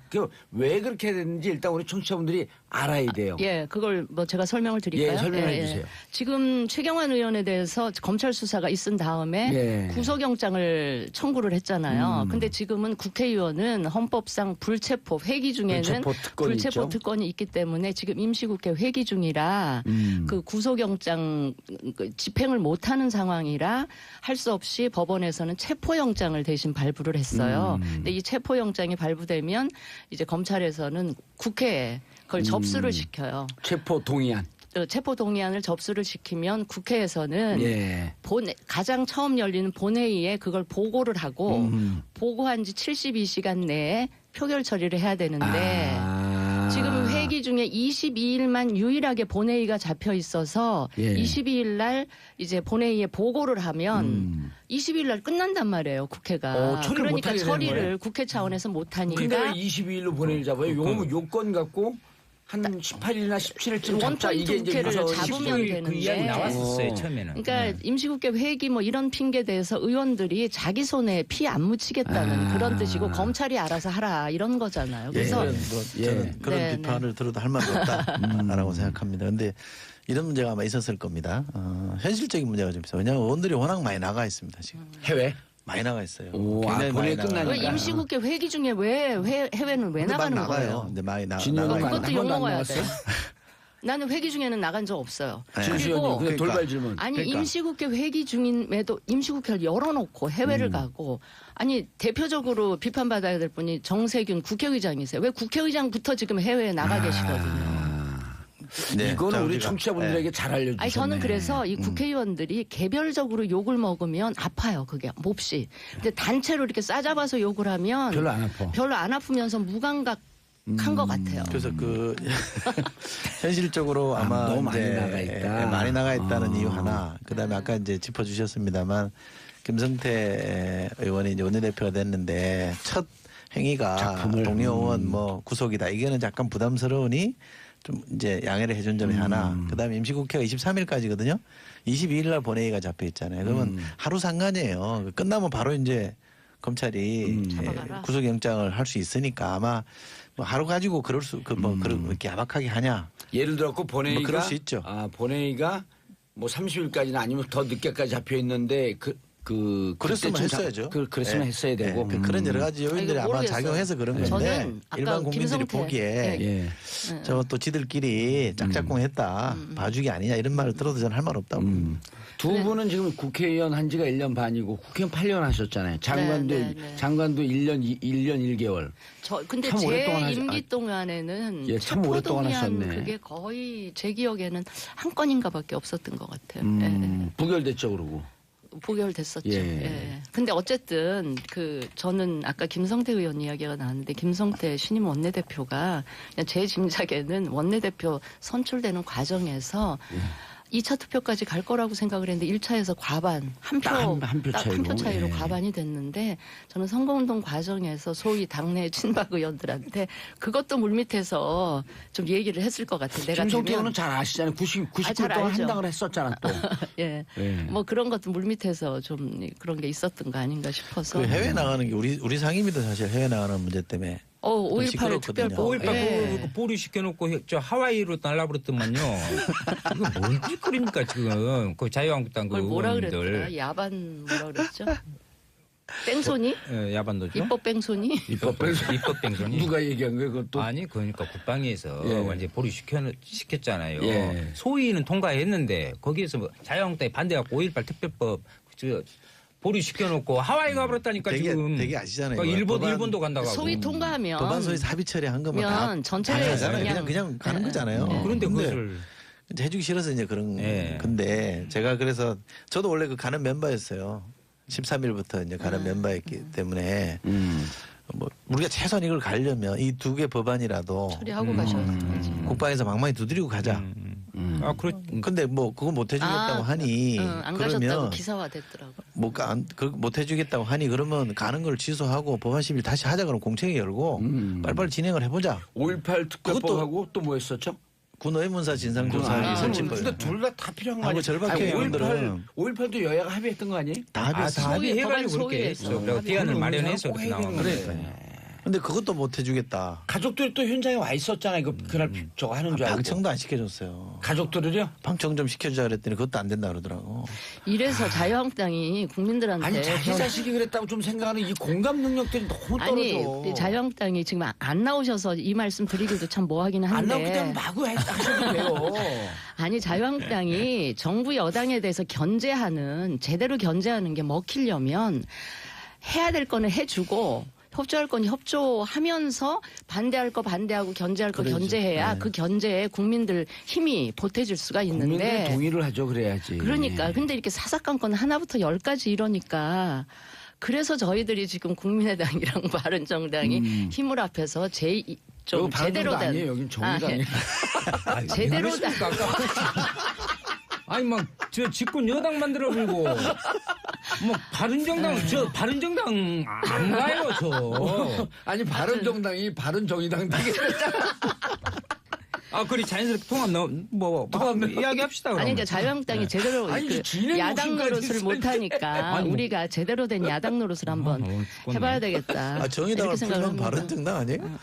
왜 그렇게 됐는지 일단 우리 청취자분들이 알아야 돼요. 예, 그걸 뭐 제가 설명을 드릴까요? 예, 설명해 예, 예. 주세요. 지금 최경환 의원에 대해서 검찰 수사가 있은 다음에 예. 구속영장을 청구를 했잖아요. 근데 지금은 국회의원은 헌법상 불체포 회기 중에는 불체포 특권이 불체포 있죠. 특권이 있기 때문에 지금 임시국회 회기 중이라 그 구속영장 집행을 못하는 상황이라 할 수 없이 법원에서는 체포영장을 대신 발부를 했어요. 근데 이 체포영장이 발부되면 이제 검찰에서는 국회에 그걸 접수를 시켜요. 체포 동의안. 체포 동의안을 접수를 시키면 국회에서는 예. 가장 처음 열리는 본회의에 그걸 보고를 하고 보고한 지 72시간 내에 표결 처리를 해야 되는데 지금 회기 중에 22일만 유일하게 본회의가 잡혀 있어서 예. 22일 날 이제 본회의에 보고를 하면 22일 날 끝난단 말이에요, 국회가. 처리를 그러니까 못하게 되는 거예요? 처리를 국회 차원에서 못 하니까 근데 왜 22일로 본회의를 잡아요? 요건 갖고 한 18일이나 17일쯤 잡자. 이게 이제 국회를 윤석열 잡으면 19일 그 이야기 되는데. 나왔었어요 처음에는. 그러니까 임시국회 회기 뭐 이런 핑계 대해서 의원들이 자기 손에 피 안 묻히겠다는 그런 뜻이고 검찰이 알아서 하라 이런 거잖아요. 그래서 뭐 저는 그런 네, 비판을 들어도 할 말이 없다라고 생각합니다. 그런데 이런 문제가 아마 있었을 겁니다. 현실적인 문제가 좀 있어요. 왜냐하면 의원들이 워낙 많이 나가 있습니다. 지금 해외? 많이 나가 있어요. 오, 굉장히 본회의 많이 나가요. 끝나니까. 왜 임시국회 회기 중에 왜 해외는 왜 근데 막 나가는 나가요. 거예요? 근데 많이 진영은 나가. 한 그것도 번도 욕 안 먹어야 돼. 나갔어요? 나는 회기 중에는 나간 적 없어요. 진수 의원님, 그냥 돌발 질문. 아니 그러니까. 임시국회 회기 중임에도 임시국회를 열어놓고 해외를 가고 아니 대표적으로 비판받아야 될 분이 정세균 국회의장이세요. 왜 국회의장부터 지금 해외에 나가 계시거든요. 네, 이거는 자, 우리 우리가- 청취자분들에게 잘 알려주셨네. 아니 저는 그래서 이 국회의원들이 개별적으로 욕을 먹으면 아파요. 그게 몹시. 근데 단체로 이렇게 싸잡아서 욕을 하면 별로 안 아파. 별로 안 아프면서 무감각한 것 같아요. 그래서 현실적으로 아마 너무 많이 이제 나가 있다. 많이 나가 있다는 이유 하나. 그다음에 아까 이제 짚어주셨습니다만 김성태 의원이 이제 원내대표가 됐는데 첫 행위가 작품을. 동료 의원 뭐 구속이다. 이거는 약간 부담스러우니 좀 이제 양해를 해준 점이 하나. 그다음에 임시국회가 23일까지거든요. 22일 날 본회의가 잡혀 있잖아요. 그러면 하루 상관이에요. 끝나면 바로 이제 검찰이 잡아가라. 구속영장을 할 수 있으니까 아마 뭐 하루 가지고 그럴 수 그렇게 야박하게 하냐. 예를 들어서 본회의가 뭐 그럴 수 있죠. 본회의가 뭐 30일까지나 아니면 더 늦게까지 잡혀 있는데 그랬으면 그때쯤 했어야죠. 그랬으면 네. 했어야 되고. 네. 그런 여러 가지 요인들이 아니, 아마 모르겠어요. 작용해서 그런 건데 저는 아까 일반 국민들이 김성태, 보기에 예. 저또 지들끼리 짝짝꿍했다 봐주기 아니냐 이런 말을 들어도 저는 할 말 없다고. 두 분은 지금 국회의원 한 지가 1년 반이고 국회의원 8년 하셨잖아요. 장관도 1년 1개월. 근데 참 제 오랫동안 임기 동안에는 예, 참 오랫동안 체포동의안 하셨네. 그게 거의 제 기억에는 한 건인가밖에 없었던 것 같아요. 예. 부결됐죠, 그러고. 부결됐었죠. 예. 예. 근데 어쨌든 저는 아까 김성태 의원 이야기가 나왔는데 김성태 신임 원내대표가 그냥 제 짐작에는 원내대표 선출되는 과정에서 2차 투표까지 갈 거라고 생각을 했는데 1차에서 과반 한 표 차이로 예. 과반이 됐는데 저는 선거운동 과정에서 소위 당내 친박 의원들한테 그것도 물밑에서 좀 얘기를 했을 것 같아요. 내가 김성태 되면 의원은 잘 아시잖아요. 99일 잘 동안 알죠. 한당을 했었잖아 또. 예. 뭐 그런 것도 물밑에서 좀 그런 게 있었던 거 아닌가 싶어서. 그 해외 나가는 게 우리 상임위도 사실 해외 나가는 문제 때문에 5.18 시끄럽거든요. 특별법. 5.18 그 보류 시켜놓고 저 하와이로 날라버렸더만요. 이거 뭔 짓거리입니까 지금? 그 자유한국당 그 그걸 뭐라 의원님들. 그랬더라? 야반 뭐라 그랬죠? 뺑소니? 예, 야반도죠. 입법 뺑소니? 입법 뺑소니. 누가 얘기한 거예요, 그것도? 아니 그러니까 국방위에서 예. 완전 보류 시켰잖아요. 예. 소위는 통과했는데 거기에서 뭐 자유한국당이 반대하고 5.18 특별법 보류 시켜놓고 하와이 가버렸다니까 지금. 되게 아시잖아요. 그러니까 법안- 일본도 간다고. 소위 통과하면 법안 소위 사비 처리한 거면 다 전체를 하잖아요. 그냥 가는 거잖아요. 그런데 근데 그것을 이제 해주기 싫어서 이제 그런 예. 건데 제가 그래서 저도 원래 그 가는 멤버였어요. 13일부터 이제 가는 멤버였기 때문에 뭐 우리가 최소한 이걸 가려면 이 두 개 법안이라도 처리하고 가셔야지. 국방에서 망망히 두드리고 가자. 아 그렇. 근데 뭐 그거 못 해주겠다고 하니 안 가셨다고 그러면 기사화 됐더라고. 못 해주겠다고 하니 그러면 가는 걸 취소하고 법안 심의 다시 하자 그러면 공청회 열고 빨리빨리 진행을 해보자. 5.18 특별법하고 또 뭐 했었죠? 군의문사 진상조사 설치법. 근데 둘 다 필요한 거 하고 아니에요? 절박해, 의원들은. 5.18도 여야가 합의했던 거 아니에요? 다 합의했어. 다 소위, 합의해가지고 법안 그렇게 소위에서 했어. 그래서 대안을 마련해서 그렇게 나온 거예요. 근데 그것도 못 해주겠다. 가족들이 또 현장에 와 있었잖아요. 그날 저거 하는 줄 알고. 방청도 안 시켜줬어요. 가족들을요? 방청 좀 시켜주자 그랬더니 그것도 안 된다 그러더라고. 이래서 자유한국당이 국민들한테 아니 자기 자식이 그랬다고 좀 생각하는 이 공감 능력들이 너무 떨어져. 아니 자유한국당이 지금 안 나오셔서 이 말씀 드리기도 참 뭐하긴 안 한데 나오기 때문에 마구 하셔도 돼요. 아니 자유한국당이 정부 여당에 대해서 제대로 견제하는 게 먹히려면 해야 될 거는 해주고 협조할 건 협조하면서 반대할 거 반대하고 견제할 거 그러죠. 견제해야 네. 그 견제에 국민들 힘이 보태줄 수가 국민들이 있는데 동의를 하죠. 그래야지. 그러니까 근데 이렇게 사사건건 하나부터 10까지 이러니까 그래서 저희들이 지금 국민의당이랑 바른정당이 힘을 합해서 좀 제대로 된 아니에요. 여긴 정의당이에요. 제대로 된 아니 막 저 집권 여당 만들어 불고 뭐 바른정당 안 가요 저. 아니 바른정당이 바른정의당 되게 아 그리 자연스럽게 통합 이야기합시다. 그럼. 아니 그러니까 자유한국당이 제대로 아니, 그 진행 야당 욕심까지 노릇을 못하니까 아니, 뭐. 우리가 제대로 된 야당 노릇을 한번 죽겠네. 해봐야 되겠다. 아, 정의당을 이렇게 생각을 풀면 합니다. 바른정당 아니에요?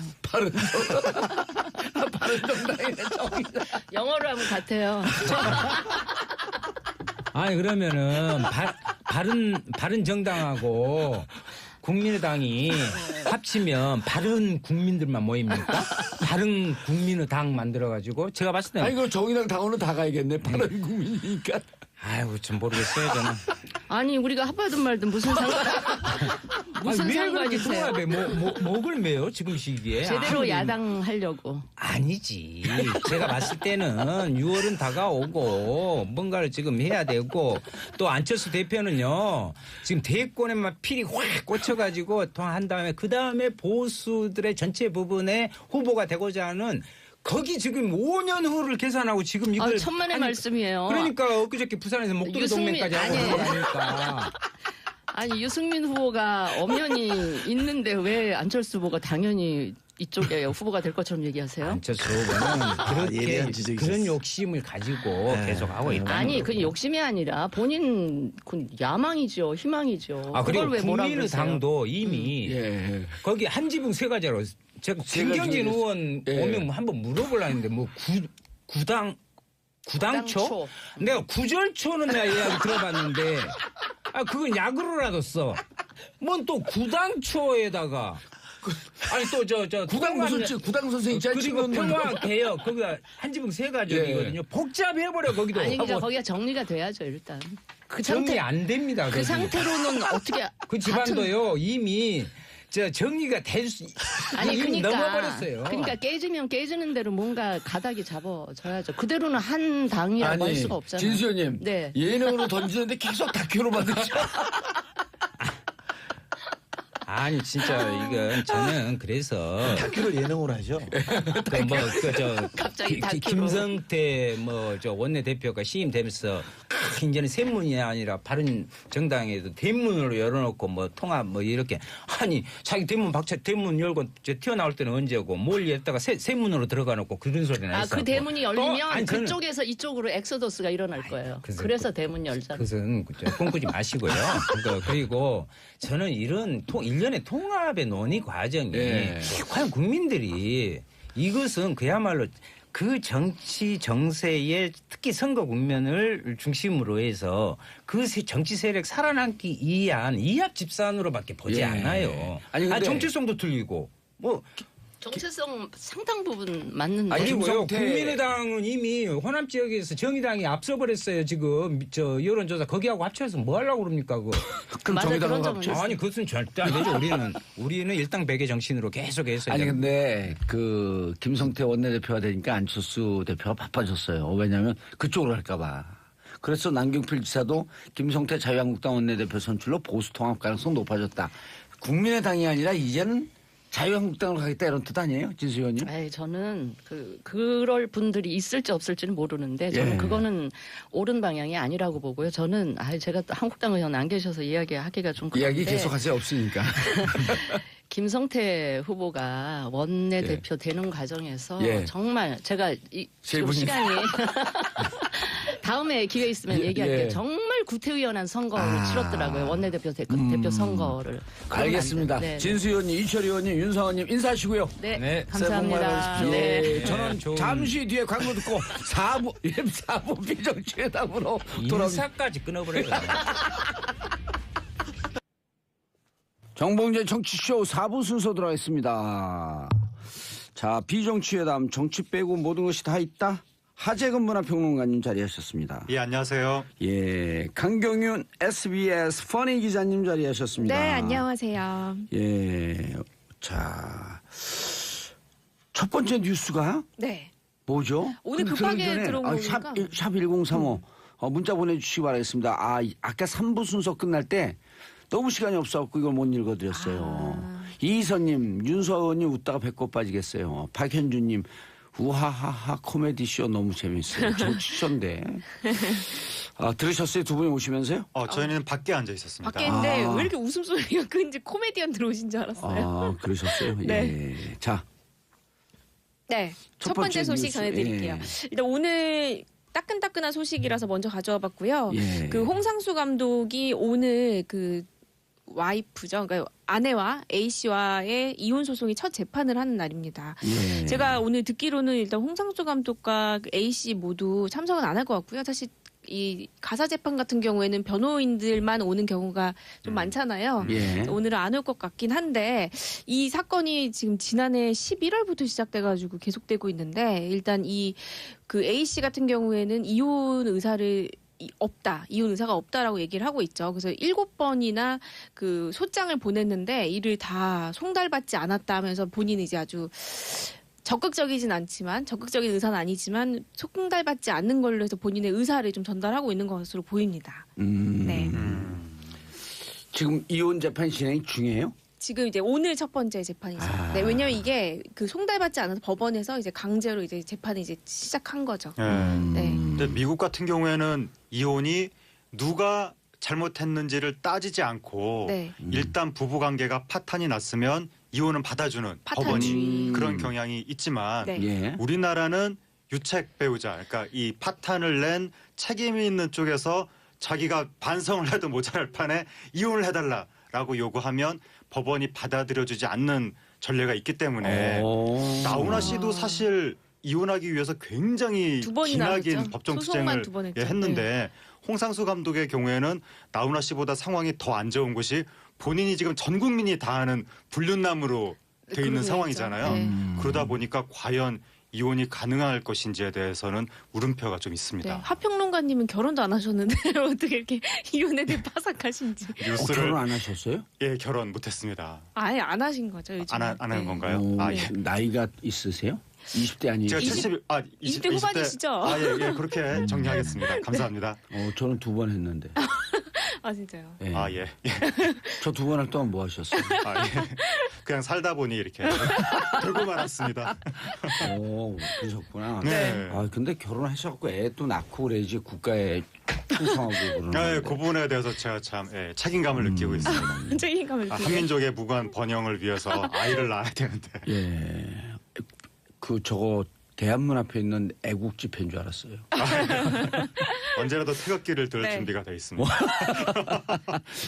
바른정당이네 정의당. 영어로 하면 같아요. 아니 그러면은 바른 정당하고 국민의당이 합치면 바른 국민들만 모입니까? 바른 국민의당 만들어가지고 제가 봤을 때는 아니 그 정의당 당원은 다 가야겠네. 바른 국민이니까. 아이고 좀 모르겠어요 저는. 아니 우리가 합하든 말든 무슨 무슨 아니, 왜 그렇게 상관이세요? 통합에 목을 매요 지금 시기에? 제대로 아무리 야당 하려고. 아니지. 제가 봤을 때는 6월은 다가오고 뭔가를 지금 해야 되고 또 안철수 대표는요. 지금 대권에만 필이 확 꽂혀가지고 한 다음에 그 다음에 보수들의 전체 부분에 후보가 되고자 하는 거기 지금 5년 후를 계산하고 지금 이걸 천만의 말씀이에요. 그러니까 엊그저께 부산에서 목도리 동맹까지 하고 아니. 그러니까. 아니 유승민 후보가 엄연히 있는데 왜 안철수 후보가 당연히 이쪽에 후보가 될 것처럼 얘기하세요? 안철수 후보는 예리한 그렇게 지적이 그런 있었어. 욕심을 가지고 계속 하고 있다. 아니 그 욕심이 아니라 본인 그 야망이죠, 희망이죠. 아 그리고 그걸 왜 뭐라 그러세요? 국민의당도 이미 예. 거기 한 지붕 세 가지로 제가 세 가지 김경진 중에 의원 예. 오면 한번 물어보려는데 뭐 구당초? 구당초? 내가 구절초는 내가 이야기 들어봤는데 아 그건 약으로라도 써. 뭔 또 구당초에다가 아니 또 저 구당 무슨 구당 선생님 잘 그리고 치는 평화 개혁 거기가 한 지붕 세 가지거든요. 복잡해버려 거기도. 아니 그러니까 하고 거기가 정리가 돼야죠 일단. 그 정리 상태 안 됩니다. 그 거기. 상태로는 어떻게 그 집안도요 이미 저 정리가 될 수 아니 이미 그러니까 넘어버렸어요. 그러니까 깨지면 깨지는 대로 뭔가 가닥이 잡아져야죠. 그대로는 한 당이라고 할 수가 없잖아요. 진수현님. 네. 예능으로 던지는데 계속 다큐로 만드죠. 아니 진짜 이건 저는 그래서 다큐를 예능으로 하죠. 갑자기 다큐로. 김성태 뭐 저 원내 대표가 시임되면서 이제는 셋문이 아니라 바른 정당에도 대문으로 열어놓고 뭐 통합 뭐 이렇게 아니 자기 대문 열고 튀어나올 때는 언제고 뭘 했다가 셋문으로 들어가 놓고 그런 소리나 했어. 그 대문이 열리면 아니, 저는 그쪽에서 이쪽으로 엑소더스가 일어날 거예요. 그래서 대문 열자. 그것은 꿈꾸지 마시고요. 그리고 저는 이런 일련의 통합의 논의 과정이 과연 국민들이 이것은 그야말로 그 정치 정세의 특히 선거 국면을 중심으로 해서 그 정치 세력 살아남기 위한 이합 집산으로밖에 보지 않아요. 아니, 근데 정체성도 틀리고 뭐 정체성 상당 부분 맞는데. 아니고요. 국민의당은 이미 호남 지역에서 정의당이 앞서버렸어요. 지금 저 여론조사 거기하고 합쳐서 뭐 하려고 그럽니까? 그럼 맞아, 정의당하고 그런 점은 합쳐? 아니 그것은 절대 안 되죠. 우리는 일당백의 정신으로 계속해서. 아니 근데 그 김성태 원내대표가 되니까 안철수 대표가 바빠졌어요. 왜냐하면 그쪽으로 할까봐. 그래서 남경필 지사도 김성태 자유한국당 원내대표 선출로 보수 통합 가능성 높아졌다. 국민의당이 아니라 이제는 자유한국당으로 가겠다 이런 뜻 아니에요, 진수 의원님? 에이, 저는 그럴 분들이 있을지 없을지는 모르는데 저는 그거는 옳은 방향이 아니라고 보고요. 저는 제가 또 한국당 의원 안 계셔서 이야기하기가 좀 그런데 이야기 계속하세요. 없으니까. 김성태 후보가 원내대표 되는 과정에서 정말 제가 지금 분이- 시간이 다음에 기회 있으면 얘기할게요. 정말 구태의연한 선거를 치렀더라고요. 원내대표 대표 선거를. 알겠습니다. 네, 네. 진수 의원님, 이철 의원님, 윤성 의원님 인사하시고요. 네, 새해 복 많이 감사합니다. 받으십시오. 네. 저는 잠시 뒤에 광고 듣고 4부 비정치회담으로 돌아옵니다. 인사까지 끊어버려요. 정봉재 정치쇼 4부 순서 들어가겠습니다. 자, 비정치회담 정치 빼고 모든 것이 다 있다. 하재근 문화평론가님 자리하셨습니다. 예, 안녕하세요. 예, 강경윤 SBS 퍼니 기자님 자리하셨습니다. 네, 안녕하세요. 예, 자, 첫 번째 뉴스가 네. 뭐죠? 오늘 근데 급하게 들어오기 전에 들어온 거니까. 샵 1035 문자 보내주시기 바라겠습니다. 아까 3부 순서 끝날 때 너무 시간이 없어갖고 이걸 못 읽어드렸어요. 이희선님, 윤서원님 웃다가 배꼽 빠지겠어요. 박현주님, 우하하하 코미디쇼 너무 재밌어요. 정치쇼인데. 들으셨어요? 두 분이 오시면서요? 저희는 밖에 앉아 있었습니다. 밖에 있는데 왜 이렇게 웃음소리가 큰지 코미디언 들어오신 줄 알았어요. 그러셨어요? 네. 예. 자, 네. 첫 첫 번째 번째 소식 뉴스. 전해드릴게요. 일단 오늘 따끈따끈한 소식이라서 먼저 가져와 봤고요. 예. 그 홍상수 감독이 오늘 그 와이프죠. 그러니까 아내와 A 씨와의 이혼 소송이 첫 재판을 하는 날입니다. 예. 제가 오늘 듣기로는 일단 홍상수 감독과 그 A 씨 모두 참석은 안 할 것 같고요. 사실 이 가사 재판 같은 경우에는 변호인들만 오는 경우가 좀 많잖아요. 예. 오늘은 안 올 것 같긴 한데 이 사건이 지금 지난해 11월부터 시작돼가지고 계속되고 있는데 일단 이 그 A 씨 같은 경우에는 이혼 의사가 없다라고 얘기를 하고 있죠. 그래서 7번이나 그 소장을 보냈는데 이를 다 송달받지 않았다 하면서 본인은 이제 아주 적극적인 의사는 아니지만 송달받지 않는 걸로 해서 본인의 의사를 좀 전달하고 있는 것으로 보입니다. 네. 지금 이혼 재판 진행 중이에요? 지금 이제 오늘 첫 번째 재판이죠. 네, 왜냐면 이게 그 송달받지 않아서 법원에서 이제 강제로 이제 재판이 이제 시작한 거죠. 네. 근데 미국 같은 경우에는 이혼이 누가 잘못했는지를 따지지 않고 네. 일단 부부 관계가 파탄이 났으면 이혼은 받아주는 파탄주의. 법원이 그런 경향이 있지만 네. 예. 우리나라는 유책 배우자, 그러니까 이 파탄을 낸 책임이 있는 쪽에서 자기가 반성을 해도 모자랄 판에 이혼을 해달라라고 요구하면 법원이 받아들여주지 않는 전례가 있기 때문에 나훈아 씨도 사실 이혼하기 위해서 굉장히 두 번이나 기나긴 했죠. 법정 소송만 투쟁을 두 번 했죠. 했는데 홍상수 감독의 경우에는 나훈아 씨보다 상황이 더 안 좋은 것이 본인이 지금 전 국민이 다 아는 불륜남으로 돼 있는 그러고 상황이잖아요. 있죠. 네. 그러다 보니까 과연 이혼이 가능할 것인지에 대해서는 물음표가 좀 네. 있습니다. 하평론가님은 결혼도 안 하셨는데 어떻게 이렇게 이혼에 대해 빠삭하신지. 뉴스를 결혼 안 하셨어요? 예 결혼 못했습니다. 아예 안 하신 거죠 요즘. 안 하는 건가요? 예. 나이가 있으세요? 20대 아니에요? 제가 20대 후반이시죠? 예, 그렇게 정리하겠습니다. 감사합니다. 저는 2번 했는데. 아 진짜요? 예. 예. 저 2번 할 동안 뭐 하셨어요? 예. 그냥 살다 보니 이렇게 들고 말았습니다. 그러셨구나. 네. 근데 결혼하셔갖고 애 또 낳고 그래야지 국가에 충성하고 그러는 네, 건데. 그 부분에 대해서 제가 참 책임감을 느끼고 있습니다. 책임감을 느끼고. 한민족의 무관 번영을 위해서 아이를 낳아야 되는데. 예. 그 저거 대한문 앞에 있는 애국 집회인 줄 알았어요. 언제라도 태극기를 들 네. 준비가 돼 있습니다.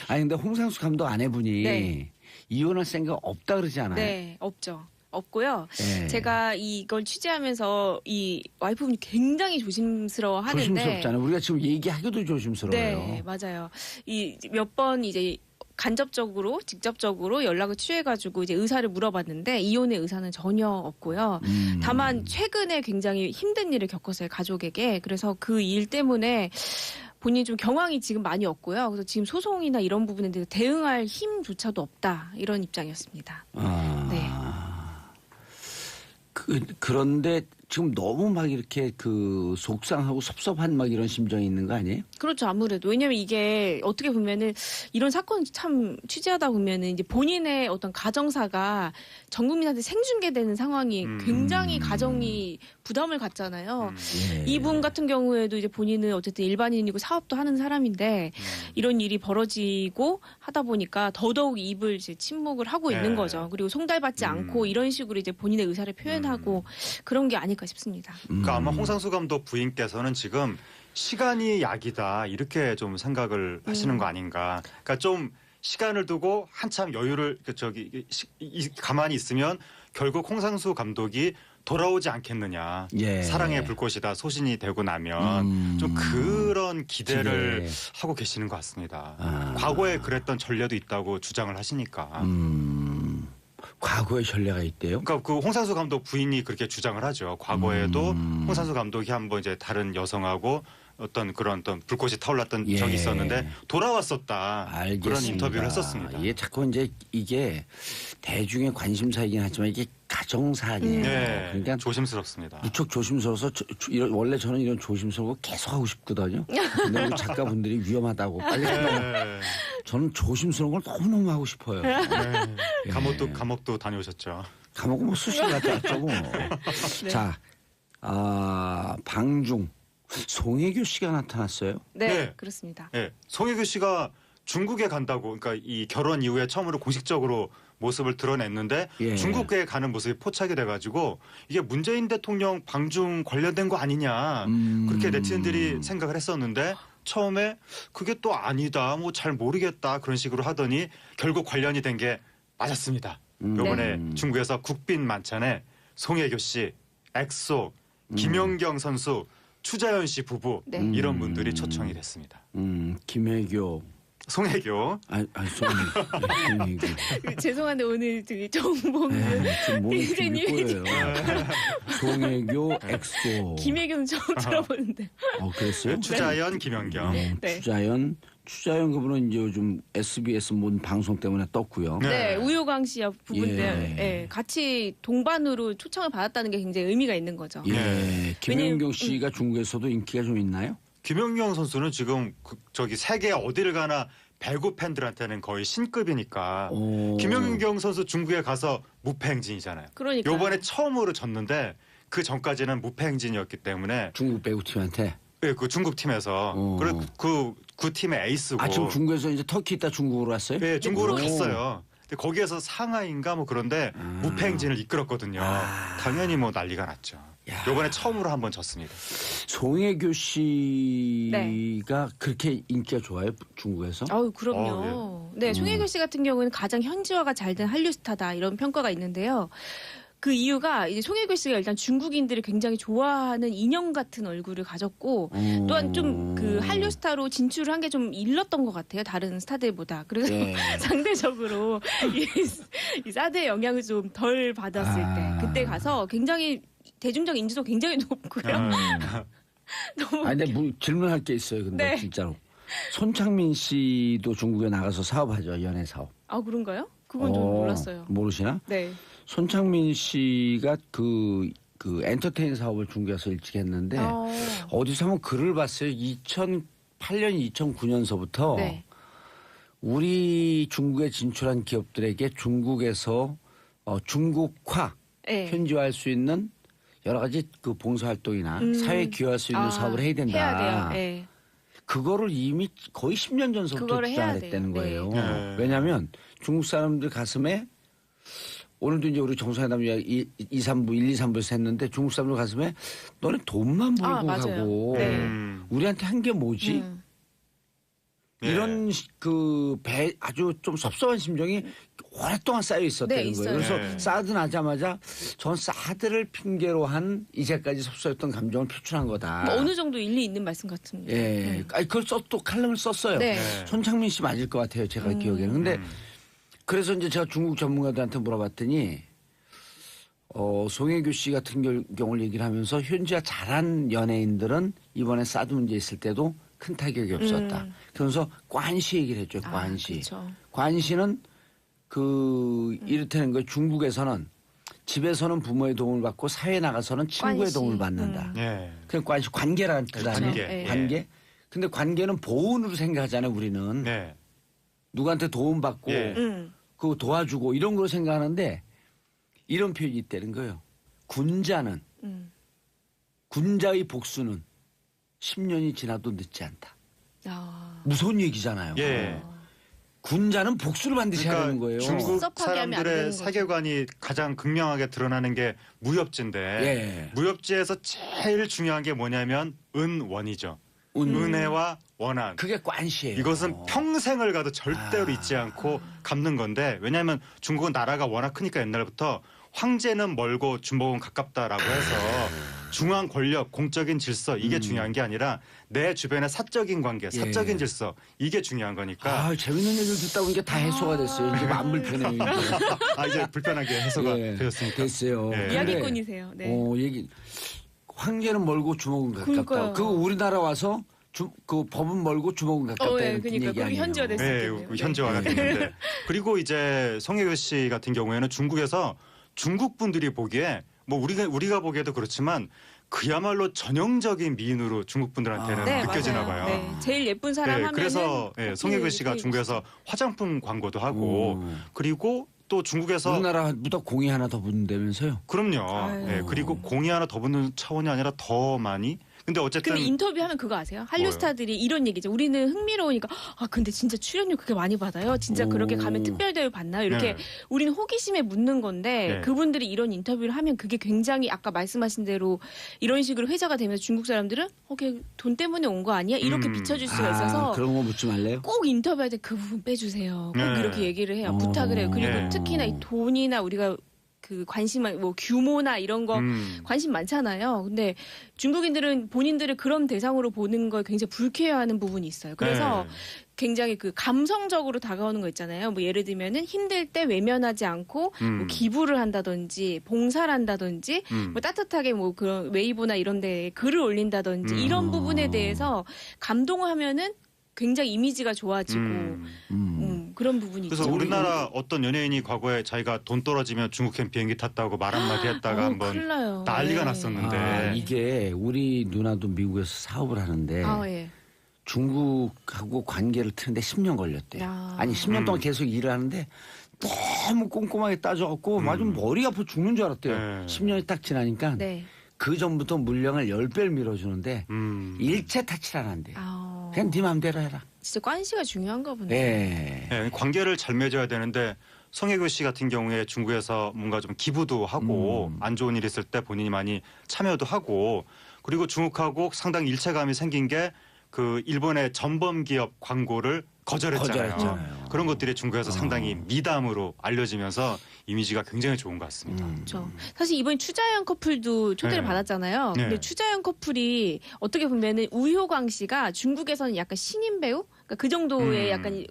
아니 근데 홍상수 감독 아내분이 네. 이혼할 생각 없다 그러지 않아요? 네, 없죠. 없고요. 예. 제가 이걸 취재하면서 이 와이프분이 굉장히 조심스러워 하는데. 조심스럽잖아요. 우리가 지금 얘기하기도 조심스러워요. 네, 맞아요. 이 몇 번 이제 간접적으로, 직접적으로 연락을 취해가지고 이제 의사를 물어봤는데 이혼의 의사는 전혀 없고요. 다만 최근에 굉장히 힘든 일을 겪었어요, 가족에게. 그래서 그 일 때문에 본인이 좀 경황이 지금 많이 없고요. 그래서 지금 소송이나 이런 부분에 대해서 대응할 힘조차도 없다, 이런 입장이었습니다. 아. 네. 그런데 지금 너무 막 이렇게 그 속상하고 섭섭한 막 이런 심정이 있는 거 아니에요? 그렇죠. 아무래도. 왜냐면 이게 어떻게 보면은 이런 사건 참 취재하다 보면은 이제 본인의 어떤 가정사가 전 국민한테 생중계되는 상황이 굉장히 가정이 부담을 갖잖아요. 예. 이분 같은 경우에도 이제 본인은 어쨌든 일반인이고 사업도 하는 사람인데 이런 일이 벌어지고 하다 보니까 더더욱 입을 이제 침묵을 하고 있는 네. 거죠. 그리고 송달받지 않고 이런 식으로 이제 본인의 의사를 표현하고 그런 게 아닐까 싶습니다. 그러니까 아마 홍상수 감독 부인께서는 지금 시간이 약이다 이렇게 좀 생각을 하시는 거 아닌가. 그러니까 좀 시간을 두고 한참 여유를 가만히 있으면 결국 홍상수 감독이 돌아오지 않겠느냐. 예. 사랑의 불꽃이다 소신이 되고 나면 좀 그런 기대를 기대. 하고 계시는 것 같습니다. 아. 과거에 그랬던 전례도 있다고 주장을 하시니까. 과거에 전례가 있대요. 그러니까 그 홍상수 감독 부인이 그렇게 주장을 하죠. 과거에도 홍상수 감독이 한번 이제 다른 여성하고 어떤 그런 어떤 불꽃이 타올랐던 예. 적이 있었는데 돌아왔었다. 알겠습니다. 그런 인터뷰를 했었습니다. 예, 자꾸 이제 이게 대중의 관심사이긴 하지만 이게 가정사 아니에요. 네, 그러니까 조심스럽습니다. 무척 조심스러워서 원래 저는 이런 조심스러운 거 계속 하고 싶거든요. 근데 우리 작가분들이 위험하다고 빨리 하라고. 네. 저는 조심스러운 걸 너무너무 하고 싶어요. 네. 예. 감옥도 다녀오셨죠. 감옥은 뭐 수시 갔다 왔죠 뭐. 자, 방중 송혜교 씨가 나타났어요. 네, 네. 그렇습니다. 네. 송혜교 씨가 중국에 간다고 그러니까 이 결혼 이후에 처음으로 공식적으로 모습을 드러냈는데 예. 중국에 가는 모습이 포착이 돼가지고 이게 문재인 대통령 방중 관련된 거 아니냐 그렇게 네티즌들이 생각을 했었는데 처음에 그게 또 아니다 뭐 잘 모르겠다 그런 식으로 하더니 결국 관련이 된 게 맞았습니다. 이번에 중국에서 국빈 만찬에 송혜교 씨, 엑소, 김연경 선수, 추자연 씨 부부 네. 이런 분들이 초청이 됐습니다. 김혜교. 송혜교 김혜교. 죄송한데 오늘 되게 정봉 지금 몸이 선생님이 죽일 거예요. 송혜교, 엑소. 김혜경 처음 들어보는데. 그랬어요? 추자연, 김연경. 네. 추자연 그분은 이제 요즘 SBS 모든 방송 때문에 떴고요. 네, 우효광 씨와 부부인데 예. 예, 같이 동반으로 초청을 받았다는 게 굉장히 의미가 있는 거죠. 예. 김연경 왜냐면- 씨가 중국에서도 인기가 좀 있나요? 김연경 선수는 지금 저기 세계 어디를 가나 배구 팬들한테는 거의 신급이니까 오. 김연경 선수 중국에 가서 무패 행진이잖아요. 그러니까 요번에 처음으로 졌는데 그 전까지는 무패 행진이었기 때문에 중국 배구팀한테. 네, 그 중국 팀에서 오. 그래 그 팀의 에이스고 지금 중국에서 이제 터키 있다 중국으로 왔어요? 네, 중국으로 오. 갔어요. 근데 거기에서 상하이인가 뭐 그런데 무패 행진을 이끌었거든요. 당연히 뭐 난리가 났죠. 야. 요번에 처음으로 한번 졌습니다. 송혜교 씨가 그렇게 인기가 좋아요? 중국에서? 아유, 그럼요. 네, 송혜교 씨 같은 경우는 가장 현지화가 잘 된 한류 스타다 이런 평가가 있는데요. 그 이유가 이제 송혜교 씨가 일단 중국인들이 굉장히 좋아하는 인형 같은 얼굴을 가졌고 또한 좀 그 한류 스타로 진출을 한 게 좀 일렀던 것 같아요. 다른 스타들보다. 그래서 예. 상대적으로 이 사드의 영향을 좀 덜 받았을 때 그때 가서 굉장히 대중적 인지도 굉장히 높고요. 너무 근데 질문할 게 있어요. 근데 네. 진짜로. 손창민 씨도 중국에 나가서 사업하죠. 연애 사업. 아, 그런가요? 그건 좀 몰랐어요. 모르시나? 네. 손창민 씨가 그 엔터테인 사업을 중국에서 일찍 했는데 어디서 한번 글을 봤어요. 2008년, 2009년서부터 네. 우리 중국에 진출한 기업들에게 중국에서 중국화, 네. 현지화할 수 있는 여러 가지 그 봉사활동이나 사회에 기여할 수 있는 사업을 해야 된다. 해야 돼요. 네. 그거를 이미 거의 10년 전서부터 그거를 해야 주장을 했다는 돼요. 거예요. 네. 왜냐하면 중국 사람들 가슴에 오늘도 이제 우리 정상회담 이야기 2, 3부, 1, 2, 3부에서 했는데 중국 사람들 가슴에 너네 돈만 벌고 맞아요. 가고 네. 우리한테 한 게 뭐지? 예. 이런 아주 좀 섭섭한 심정이 오랫동안 쌓여 있었다는 네, 거예요. 있어요. 그래서 네. 사드 나자마자 전 사드를 핑계로 한 이제까지 섭섭했던 감정을 표출한 거다. 뭐 어느 정도 일리 있는 말씀 같습니다. 예, 아니 그걸 또 칼럼을 썼어요. 네. 손창민 씨 맞을 것 같아요. 제가 기억에는. 근데 그래서 이제 제가 중국 전문가들한테 물어봤더니 송혜교 씨 같은 경우를 얘기를 하면서 현지가 잘한 연예인들은 이번에 사드 문제 있을 때도 큰 타격이 없었다. 그러면서 관시 얘기를 했죠. 관시. 그렇죠. 관시는 이렇다는 거예요. 중국에서는 집에서는 부모의 도움을 받고 사회에 나가서는 친구의 관시. 도움을 받는다. 예. 그냥 관시 관계라는 뜻 아니에요? 관계. 네. 관계. 근데 관계는 보온으로 생각하잖아요. 우리는 네. 누구한테 도움 받고 예. 그 도와주고 이런 걸로 생각하는데 이런 표현이 있다는 거예요. 군자는 군자의 복수는 10년이 지나도 늦지 않다. 아. 무서운 얘기잖아요. 예. 군자는 복수를 반드시 하는 거예요. 중국 섭섭하게 하면 안 되는 사람들의 거죠. 세계관이 가장 극명하게 드러나는 게 무협지인데 예. 무협지에서 제일 중요한 게 뭐냐면 은원이죠. 은혜와 원한. 그게 관시예요. 이것은 평생을 가도 절대로 잊지 않고 갚는 건데 왜냐하면 중국은 나라가 워낙 크니까 옛날부터 황제는 멀고 주먹은 가깝다라고 해서 중앙 권력, 공적인 질서 이게 중요한 게 아니라 내 주변의 사적인 관계, 사적인 질서 이게 중요한 거니까. 재밌는 얘기를 듣다 보니까 다 해소가 됐어요. 이제 마음 불편해요. 이제. 이제 불편하게 해소가 예, 되었으니까. 됐어요. 예. 근데, 이야기꾼이세요. 네. 황제는 멀고 주먹은 가깝다. 그러니까요. 그거 우리나라 와서 그 법은 멀고 주먹은 가깝다. 예, 이런 그러니까 얘기 그럼 아니에요. 현지화 됐을 네, 텐데요. 네. 현지화가 됐는데. 그리고 이제 송혜교 씨 같은 경우에는 중국에서 중국 분들이 보기에 뭐 우리가 보기에도 그렇지만 그야말로 전형적인 미인으로 중국 분들한테는 네, 느껴지나 맞아요. 봐요. 네, 제일 예쁜 사람 네, 하면은 그래서 송혜교 커피 씨가 테이블 중국에서 화장품 광고도 하고 그리고 또 중국에서 우리나라보다 공이 하나 더 붙는다면서요? 그럼요. 아유. 네, 그리고 공이 하나 더 붙는 차원이 아니라 더 많이. 근데 어쨌든 근데 인터뷰하면 그거 아세요? 한류 뭐요? 스타들이 이런 얘기죠. 우리는 흥미로우니까 근데 진짜 출연료 그렇게 많이 받아요? 진짜 그렇게 가면 특별 대우 받나요? 이렇게 네. 우리는 호기심에 묻는 건데 네. 그분들이 이런 인터뷰를 하면 그게 굉장히 아까 말씀하신 대로 이런 식으로 회자가 되면서 중국 사람들은 걔 돈 때문에 온 거 아니야? 이렇게 비춰줄 수가 있어서 그런 거 묻지 말래요? 꼭 인터뷰할 때 그 부분 빼주세요. 꼭 네. 이렇게 얘기를 해요. 부탁을 해요. 그리고 네. 특히나 이 돈이나 우리가 그 관심만 뭐 규모나 이런 거 관심 많잖아요. 근데 중국인들은 본인들을 그런 대상으로 보는 걸 굉장히 불쾌해하는 부분이 있어요. 그래서 네. 굉장히 그 감성적으로 다가오는 거 있잖아요. 뭐 예를 들면은 힘들 때 외면하지 않고 뭐 기부를 한다든지 봉사를 한다든지 뭐 따뜻하게 뭐 그런 웨이보나 이런 데 글을 올린다든지 이런 부분에 대해서 감동하면은 굉장히 이미지가 좋아지고 그런 부분이 그래서 있죠. 우리나라 어떤 연예인이 과거에 자기가 돈 떨어지면 중국행 비행기 탔다고 말 한마디 했다가 한번 큰일 나요. 난리가 네. 났었는데 이게 우리 누나도 미국에서 사업을 하는데 예. 중국하고 관계를 트는데 10년 걸렸대요. 아니 10년 동안 계속 일을 하는데 너무 꼼꼼하게 따져갖고 아주 머리가 아파 죽는 줄 알았대요. 네. 10년이 딱 지나니까 네. 그 전부터 물량을 10배를 밀어주는데 일체 타치를 안 한대요. 그냥 네 마음대로 해라. 진짜 관시가 중요한가 보네. 예. 네, 관계를 잘 맺어야 되는데 송혜교 씨 같은 경우에 중국에서 뭔가 좀 기부도 하고 안 좋은 일 있을 때 본인이 많이 참여도 하고 그리고 중국하고 상당히 일체감이 생긴 게 그 일본의 전범 기업 광고를 거절했잖아요. 그런 것들이 중국에서 상당히 미담으로 알려지면서 이미지가 굉장히 좋은 것 같습니다. 그렇죠. 사실 이번 추자연 커플도 초대를 네. 받았잖아요. 네. 근데 추자연 커플이 어떻게 보면은 우효광 씨가 중국에서는 약간 신인 배우? 그러니까 그 정도의 약간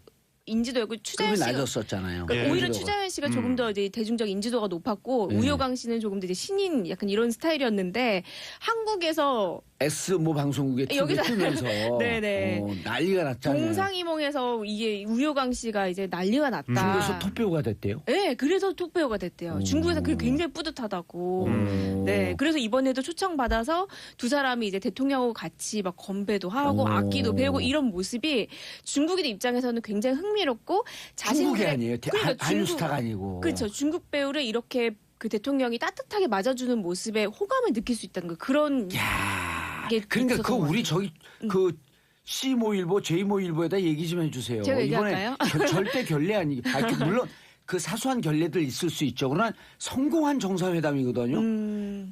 인지도였고 추자연 급이 씨가 낮았었잖아요. 그러니까 예. 오히려 추자연 씨가 조금 더 이제 대중적 인지도가 높았고 우효광 씨는 조금 더 이제 신인 약간 이런 스타일이었는데 한국에서 S 방송국에 TV에 여기서- 뜨면서 네네. 난리가 났잖아요. 동상이몽에서 이게 우효광 씨가 이제 난리가 났다. 중국에서 톱배우가 됐대요. 네, 그래서 톡배우가 됐대요. 중국에서 그게 굉장히 뿌듯하다고. 네, 그래서 이번에도 초청받아서 두 사람이 이제 대통령하고 같이 막 건배도 하고 악기도 배우고 이런 모습이 중국인 입장에서는 굉장히 흥미롭고 중국이 자신들의 아니에요. 그러니까 한류 중국- 스타가 아니고. 그렇죠. 중국 배우를 이렇게 그 대통령이 따뜻하게 맞아주는 모습에 호감을 느낄 수 있다는 거 그런 야, 게 그러니까 있었던 그 것 우리 같아요. 저기 그 C모일보, J모일보에다 얘기 좀 해주세요. 제가 이번에 얘기할까요? 절대 결례 아니. 물론 그 사소한 결례들 있을 수 있죠. 그러나 성공한 정상회담이거든요.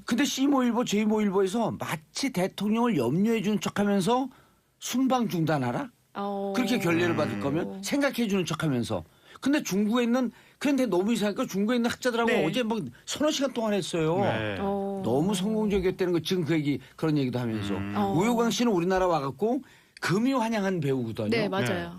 근데 C모일보, J모일보에서 마치 대통령을 염려해주는 척하면서 순방 중단하라. 그렇게 결례를 받을 거면 생각해주는 척하면서. 근데 중국에 있는 그런데 너무 이상하니까 중국에 있는 학자들하고 네. 어제 뭐 서너 시간 동안 했어요. 네. 너무 성공적이었다는 거 지금 그 얘기 그런 얘기도 하면서 우효광 씨는 우리나라 와갖고 금이 환영한 배우거든요. 네, 맞아요.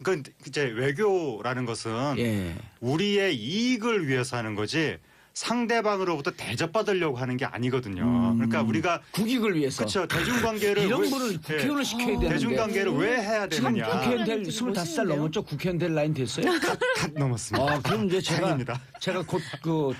그러니까 이제 외교라는 것은 예. 우리의 이익을 위해서 하는 거지 상대방으로부터 대접받으려고 하는 게 아니거든요. 그러니까 우리가 국익을 위해서. 그렇죠. 대중관계를 이런 왜- 분을 국회의원을 시켜야 되는데. 대중관계를 왜 해야 지금 되느냐. 국회의원 될 되게 25살 멋있는데요? 넘었죠? 국회의원 될 라인 됐어요? 다 넘었습니다. 그럼 이제 다행입니다. 제가 곧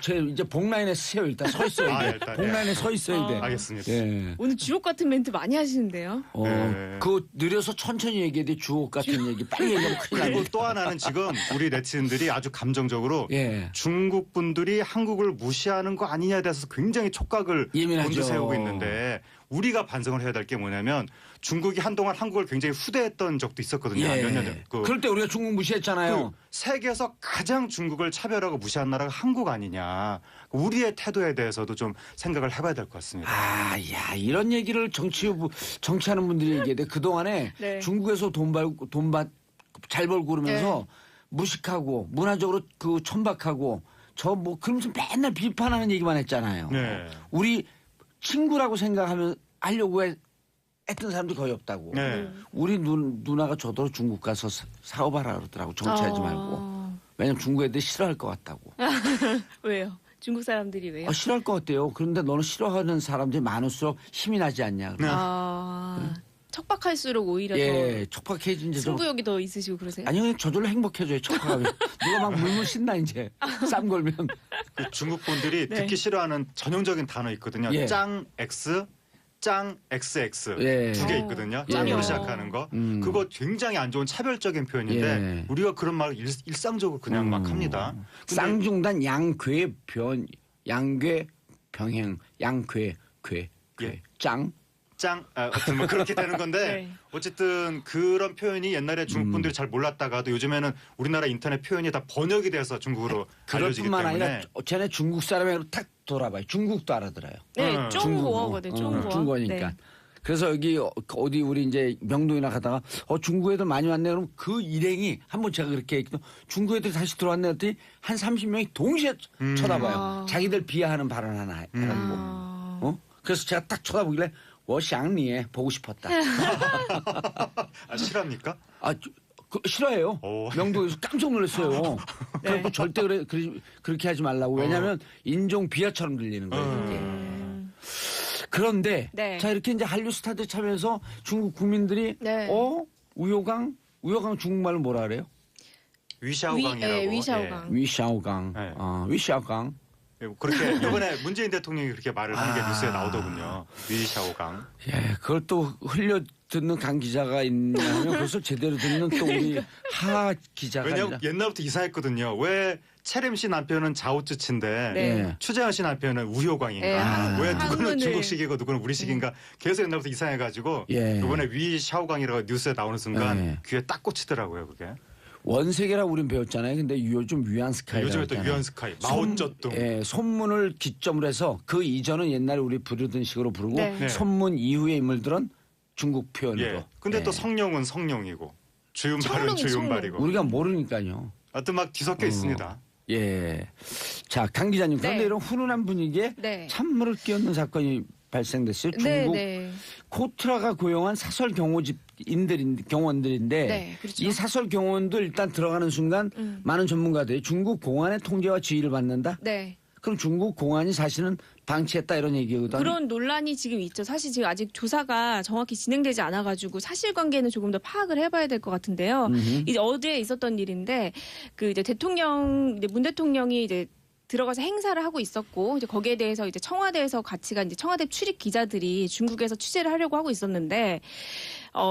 제 이제 복라인에 서요. 일단 서 있어야 돼. 일단, 복라인에 서 있어야 돼. 알겠습니다. 예. 오늘 주옥 같은 멘트 많이 하시는데요. 네. 그 느려서 천천히 얘기해야 돼. 주옥 같은 얘기. 빨리 얘기하면 큰일 그리고 나고. 또 하나는 지금 우리 네티즌들이 아주 감정적으로 예. 중국 분들이 한국을 무시하는 거 아니냐에 대해서 굉장히 촉각을 예민하죠. 곤두세우고 있는데 우리가 반성을 해야 될 게 뭐냐면 중국이 한동안 한국을 굉장히 후대했던 적도 있었거든요. 몇 년 전. 그럴 때 우리가 중국 무시했잖아요. 그 세계에서 가장 중국을 차별하고 무시한 나라가 한국 아니냐. 우리의 태도에 대해서도 좀 생각을 해봐야 될 것 같습니다. 이런 얘기를 정치하는 분들이 얘기해. 그 동안에 네. 중국에서 잘 벌고 그러면서 무식하고 문화적으로 그 천박하고 그러면서 맨날 비판하는 얘기만 했잖아요. 네. 우리 친구라고 생각하면 하려고 했던 사람도 거의 없다고. 네. 우리 누나가 저더러 중국 가서 사업하라 그러더라고. 정치하지 말고. 왜냐면 중국 애들이 싫어할 것 같다고. 왜요? 중국 사람들이 왜요? 싫어할 것 같대요. 그런데 너는 싫어하는 사람들이 많을수록 힘이 나지 않냐. 척박할수록 오히려 예, 척박해진 더 이제 좀. 승부욕이 더 있으시고 그러세요? 아니 그냥 저절로 행복해져요. 척박하면. 누가 막 물물 신나 이제. 쌈 걸면. 그 중국 분들이 네. 듣기 싫어하는 전형적인 단어 있거든요. 예. 짱 X, 짱 XX 예. 두 개 있거든요. 예. 짱으로 시작하는 거. 그거 굉장히 안 좋은 차별적인 표현인데 예. 우리가 그런 말 일상적으로 그냥 막 합니다. 근데 쌍중단 양괴 병행 양괴 예. 짱. 어쨌든 뭐 그렇게 되는 건데 네. 어쨌든 그런 표현이 옛날에 중국 분들이 잘 몰랐다가도 요즘에는 우리나라 인터넷 표현이 다 번역이 돼서 중국어로 그럴 알려지기 뿐만 때문에 아니라 쟤네 중국 사람으로 탁 돌아봐요. 중국도 알아들어요. 네, 중국어거든. 중국어. 중국어니까. 네. 그래서 여기 어디 우리 이제 명동이나 가다가 중국 애들 많이 왔네 그러면 그 일행이 한번 제가 그렇게 얘기해도 중국 애들 다시 들어왔네 했더니 한 30명이 동시에 쳐다봐요. 자기들 비하하는 발언 하나 해가지고. 그래서 제가 딱 쳐다보길래 워샹리에 보고 싶었다. 싫어합니까? 싫어해요. 오. 명동에서 깜짝 놀랐어요. 그래서 절대 그렇게 하지 말라고. 왜냐하면 인종 비하처럼 들리는 거예요. 이게. 그런데 네. 자 이렇게 이제 한류 스타들 참여해서 중국 국민들이 네. 우효강 중국말로 뭐라 그래요? 위샤오강이라고. 위샤오강. 위샤오강. 네. 위샤오강. 예, 그렇게 이번에 문재인 대통령이 그렇게 말을 하는 게 뉴스에 나오더군요. 위샤오강. 예, 그걸 또 흘려 듣는 강 기자가 있냐면 그것을 제대로 듣는 또 우리 하 기자가 왜냐하면 아니라. 옛날부터 이사했거든요. 왜 채림 씨 남편은 자오쯔치인데 네. 추재현 씨 남편은 우효광인가? 네, 왜 누구는 한문을- 중국식이고 누구는 우리식인가? 계속 옛날부터 이상해가지고 예. 이번에 위샤오강이라고 뉴스에 나오는 순간 예. 귀에 딱 꽂히더라고요. 그게. 원색이라 우린 배웠잖아요. 근데 요즘 위안스카이. 요즘에 또 위안스카이, 마오쩌둥. 예, 손문을 기점으로 해서 그 이전은 옛날에 우리 부르던 식으로 부르고 네. 네. 손문 이후의 인물들은 중국 표현으로. 예. 근데 또 예. 성룡은 성룡이고 주윤발은 청룡이 주윤발이고. 우리가 모르니까요. 하여튼 막 뒤섞여 있습니다. 예. 자, 강 기자님. 그런데 네. 이런 훈훈한 분위기에 네. 찬물을 끼얹는 사건이 발생됐어요. 네, 중국 네. 코트라가 고용한 사설 경호원들인데 네, 그렇죠. 이 사설 경호원들 일단 들어가는 순간 많은 전문가들이 중국 공안의 통제와 지휘를 받는다. 네. 그럼 중국 공안이 사실은 방치했다 이런 얘기거든요. 그런 논란이 지금 있죠. 사실 지금 아직 조사가 정확히 진행되지 않아가지고 사실관계는 조금 더 파악을 해봐야 될 것 같은데요. 이제 어제 있었던 일인데 그 이제 문 대통령이 이제 들어가서 행사를 하고 있었고 이제 거기에 대해서 이제 청와대에서 같이 간 이제 청와대 출입 기자들이 중국에서 취재를 하려고 하고 있었는데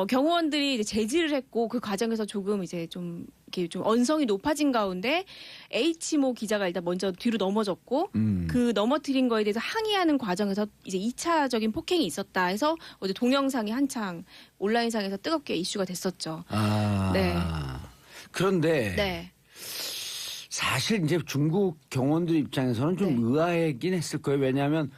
경호원들이 이제 제지를 했고 그 과정에서 조금 이제 좀 이렇게 좀 언성이 높아진 가운데 H모 기자가 일단 먼저 뒤로 넘어졌고 그 넘어뜨린 거에 대해서 항의하는 과정에서 이제 2차적인 폭행이 있었다 해서 어제 동영상이 한창 온라인상에서 뜨겁게 이슈가 됐었죠. 네. 그런데 네. 사실 이제 중국 경호원들 입장에서는 좀 네. 의아하긴 했을 거예요. 왜냐하면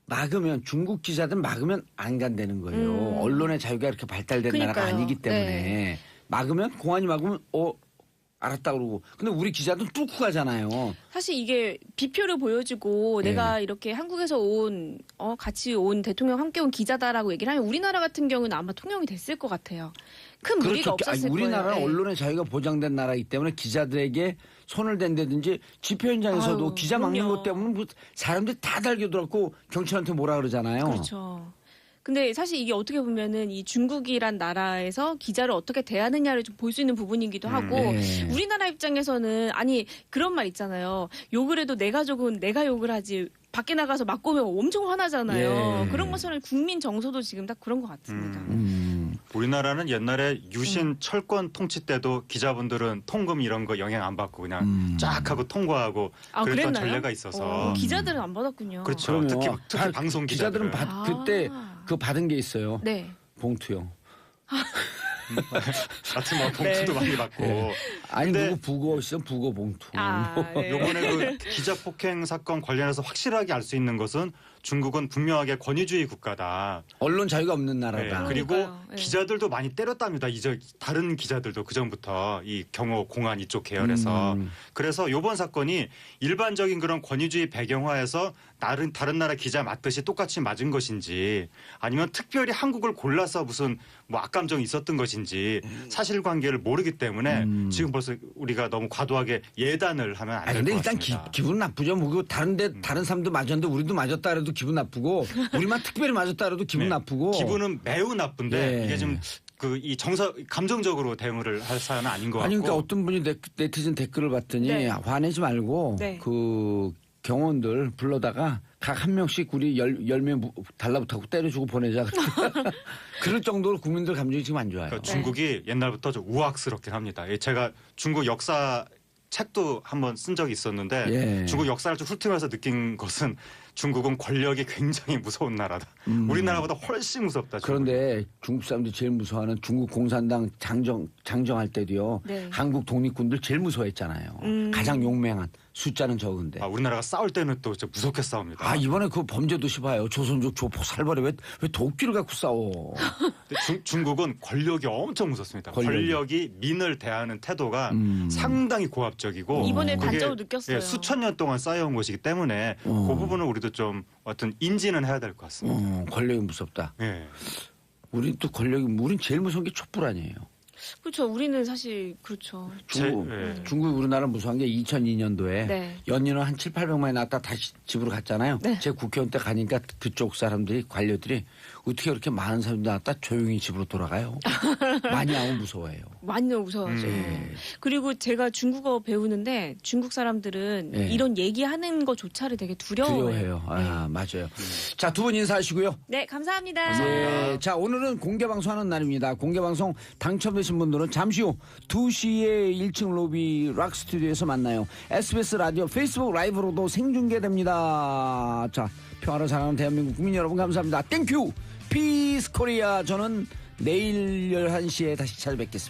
막으면 중국 기자들 막으면 안 간다는 거예요. 언론의 자유가 이렇게 발달된 나라가 그러니까요. 아니기 때문에 네. 막으면 공안이 막으면 알았다 그러고. 근데 우리 기자들은 뚫고 가잖아요. 사실 이게 비표를 보여주고 내가 이렇게 한국에서 온 같이 온 대통령 함께 온 기자다라고 얘기를 하면 우리나라 같은 경우는 아마 통용이 됐을 것 같아요. 큰 무리가 없었을 우리나라는 거예요. 네. 언론의 자유가 보장된 나라이기 때문에 기자들에게 손을 댄다든지 집회 현장에서도 아유, 기자 막는 그럼요. 것 때문에 뭐 사람들이 다 달겨들었고 경찰한테 뭐라 그러잖아요. 그렇죠. 근데 사실 이게 어떻게 보면은 이 중국이란 나라에서 기자를 어떻게 대하느냐를 좀 볼 수 있는 부분이기도 하고 네. 우리나라 입장에서는 아니 그런 말 있잖아요. 욕을 해도 내 가족은 내가 욕을 하지 밖에 나가서 맞고 오면 엄청 화나잖아요. 예. 그런 것처럼 국민 정서도 지금 딱 그런 것 같습니다. 우리나라는 옛날에 유신 철권 통치 때도 기자분들은 통금 이런 거 영향 안 받고 그냥 쫙 하고 통과하고 아, 그랬던 그랬나요? 전례가 있어서 기자들은 안 받았군요. 그렇죠. 그럼요. 특히 방송 기자들은 기자들은 그때 그거 받은 게 있어요. 네. 봉투요. 같은 뭐 봉투도 많이 받고 아니 근데- 누구 부고 있어 부고 봉투. 네. 요번에 그 기자 폭행 사건 관련해서 확실하게 알 수 있는 것은 중국은 분명하게 권위주의 국가다. 언론 자유가 없는 네, 나라다. 그리고 그러니까요. 네. 기자들도 많이 때렸답니다. 이제 다른 기자들도 그 전부터 이 경호 공안 이쪽 계열에서 그래서 이번 사건이 일반적인 그런 권위주의 배경화에서 다른 나라 기자 맞듯이 똑같이 맞은 것인지 아니면 특별히 한국을 골라서 무슨 뭐 악감정이 있었던 것인지 사실관계를 모르기 때문에 지금 벌써 우리가 너무 과도하게 예단을 하면 안 아니 될 근데 것 일단 같습니다. 기분 나쁘죠. 뭐 다른 사람도 맞았는데 우리도 맞았다 그래도 기분 나쁘고 우리만 특별히 맞았다 그래도 기분 네. 나쁘고. 기분은 매우 나쁜데 예. 이게 좀 이 감정적으로 대응을 할 사안은 아닌 것 같고. 아니 그러니까 어떤 분이 네티즌 댓글을 봤더니 네. 화내지 말고 네. 그 경호원들 불러다가 각 한 명씩 우리 10명 달라붙하고 때려주고 보내자. 그럴 정도로 국민들 감정이 지금 안 좋아요. 그러니까 중국이 옛날부터 좀 우악스럽긴 합니다. 제가 중국 역사 책도 한번 쓴 적이 있었는데 예. 중국 역사를 좀 훑으면서 느낀 것은 중국은 권력이 굉장히 무서운 나라다. 우리나라보다 훨씬 무섭다. 중국이. 그런데 중국 사람들이 제일 무서워하는 중국 공산당 장정할 때도요. 네. 한국 독립군들 제일 무서워했잖아요. 가장 용맹한 숫자는 적은데. 우리나라가 싸울 때는 또 진짜 무섭게 싸웁니다. 이번에 그 범죄도시 봐요. 조선족 조폭 살벌해. 왜 도끼를 갖고 싸워. 근데 중국은 권력이 엄청 무섭습니다. 권력이. 권력이 민을 대하는 태도가 상당히 고압적이고 이번에 그게, 단적으로 느꼈어요. 수천 년 동안 쌓여온 것이기 때문에 그 부분은 우리도 좀 어떤 인지는 해야 될 것 같습니다. 권력이 무섭다. 예. 우린 또 우린 제일 무서운 게 촛불 아니에요. 그렇죠. 우리는 사실 그렇죠. 예. 중국 우리나라 무서운 게 2002년도에 네. 연인은 한 7, 800만이 나왔다 다시 집으로 갔잖아요. 네. 제 국회의원 때 가니까 그쪽 사람들이 관료들이 어떻게 그렇게 많은 사람들이 나왔다 조용히 집으로 돌아가요. 많이 나오면 무서워해요. 많이 너무 무서워하죠. 그리고 제가 중국어 배우는데 중국 사람들은 예. 이런 얘기하는 것조차를 되게 두려워해요. 맞아요. 자, 두 분 인사하시고요. 네, 감사합니다. 네, 자 오늘은 공개방송하는 날입니다. 공개방송 당첨되신 분들은 잠시 후 2시에 1층 로비 락 스튜디오에서 만나요. SBS 라디오 페이스북 라이브로도 생중계됩니다. 자, 평화를 사랑하는 대한민국 국민 여러분 감사합니다. 땡큐 피스 코리아. 저는 내일 11시에 다시 찾아뵙겠습니다.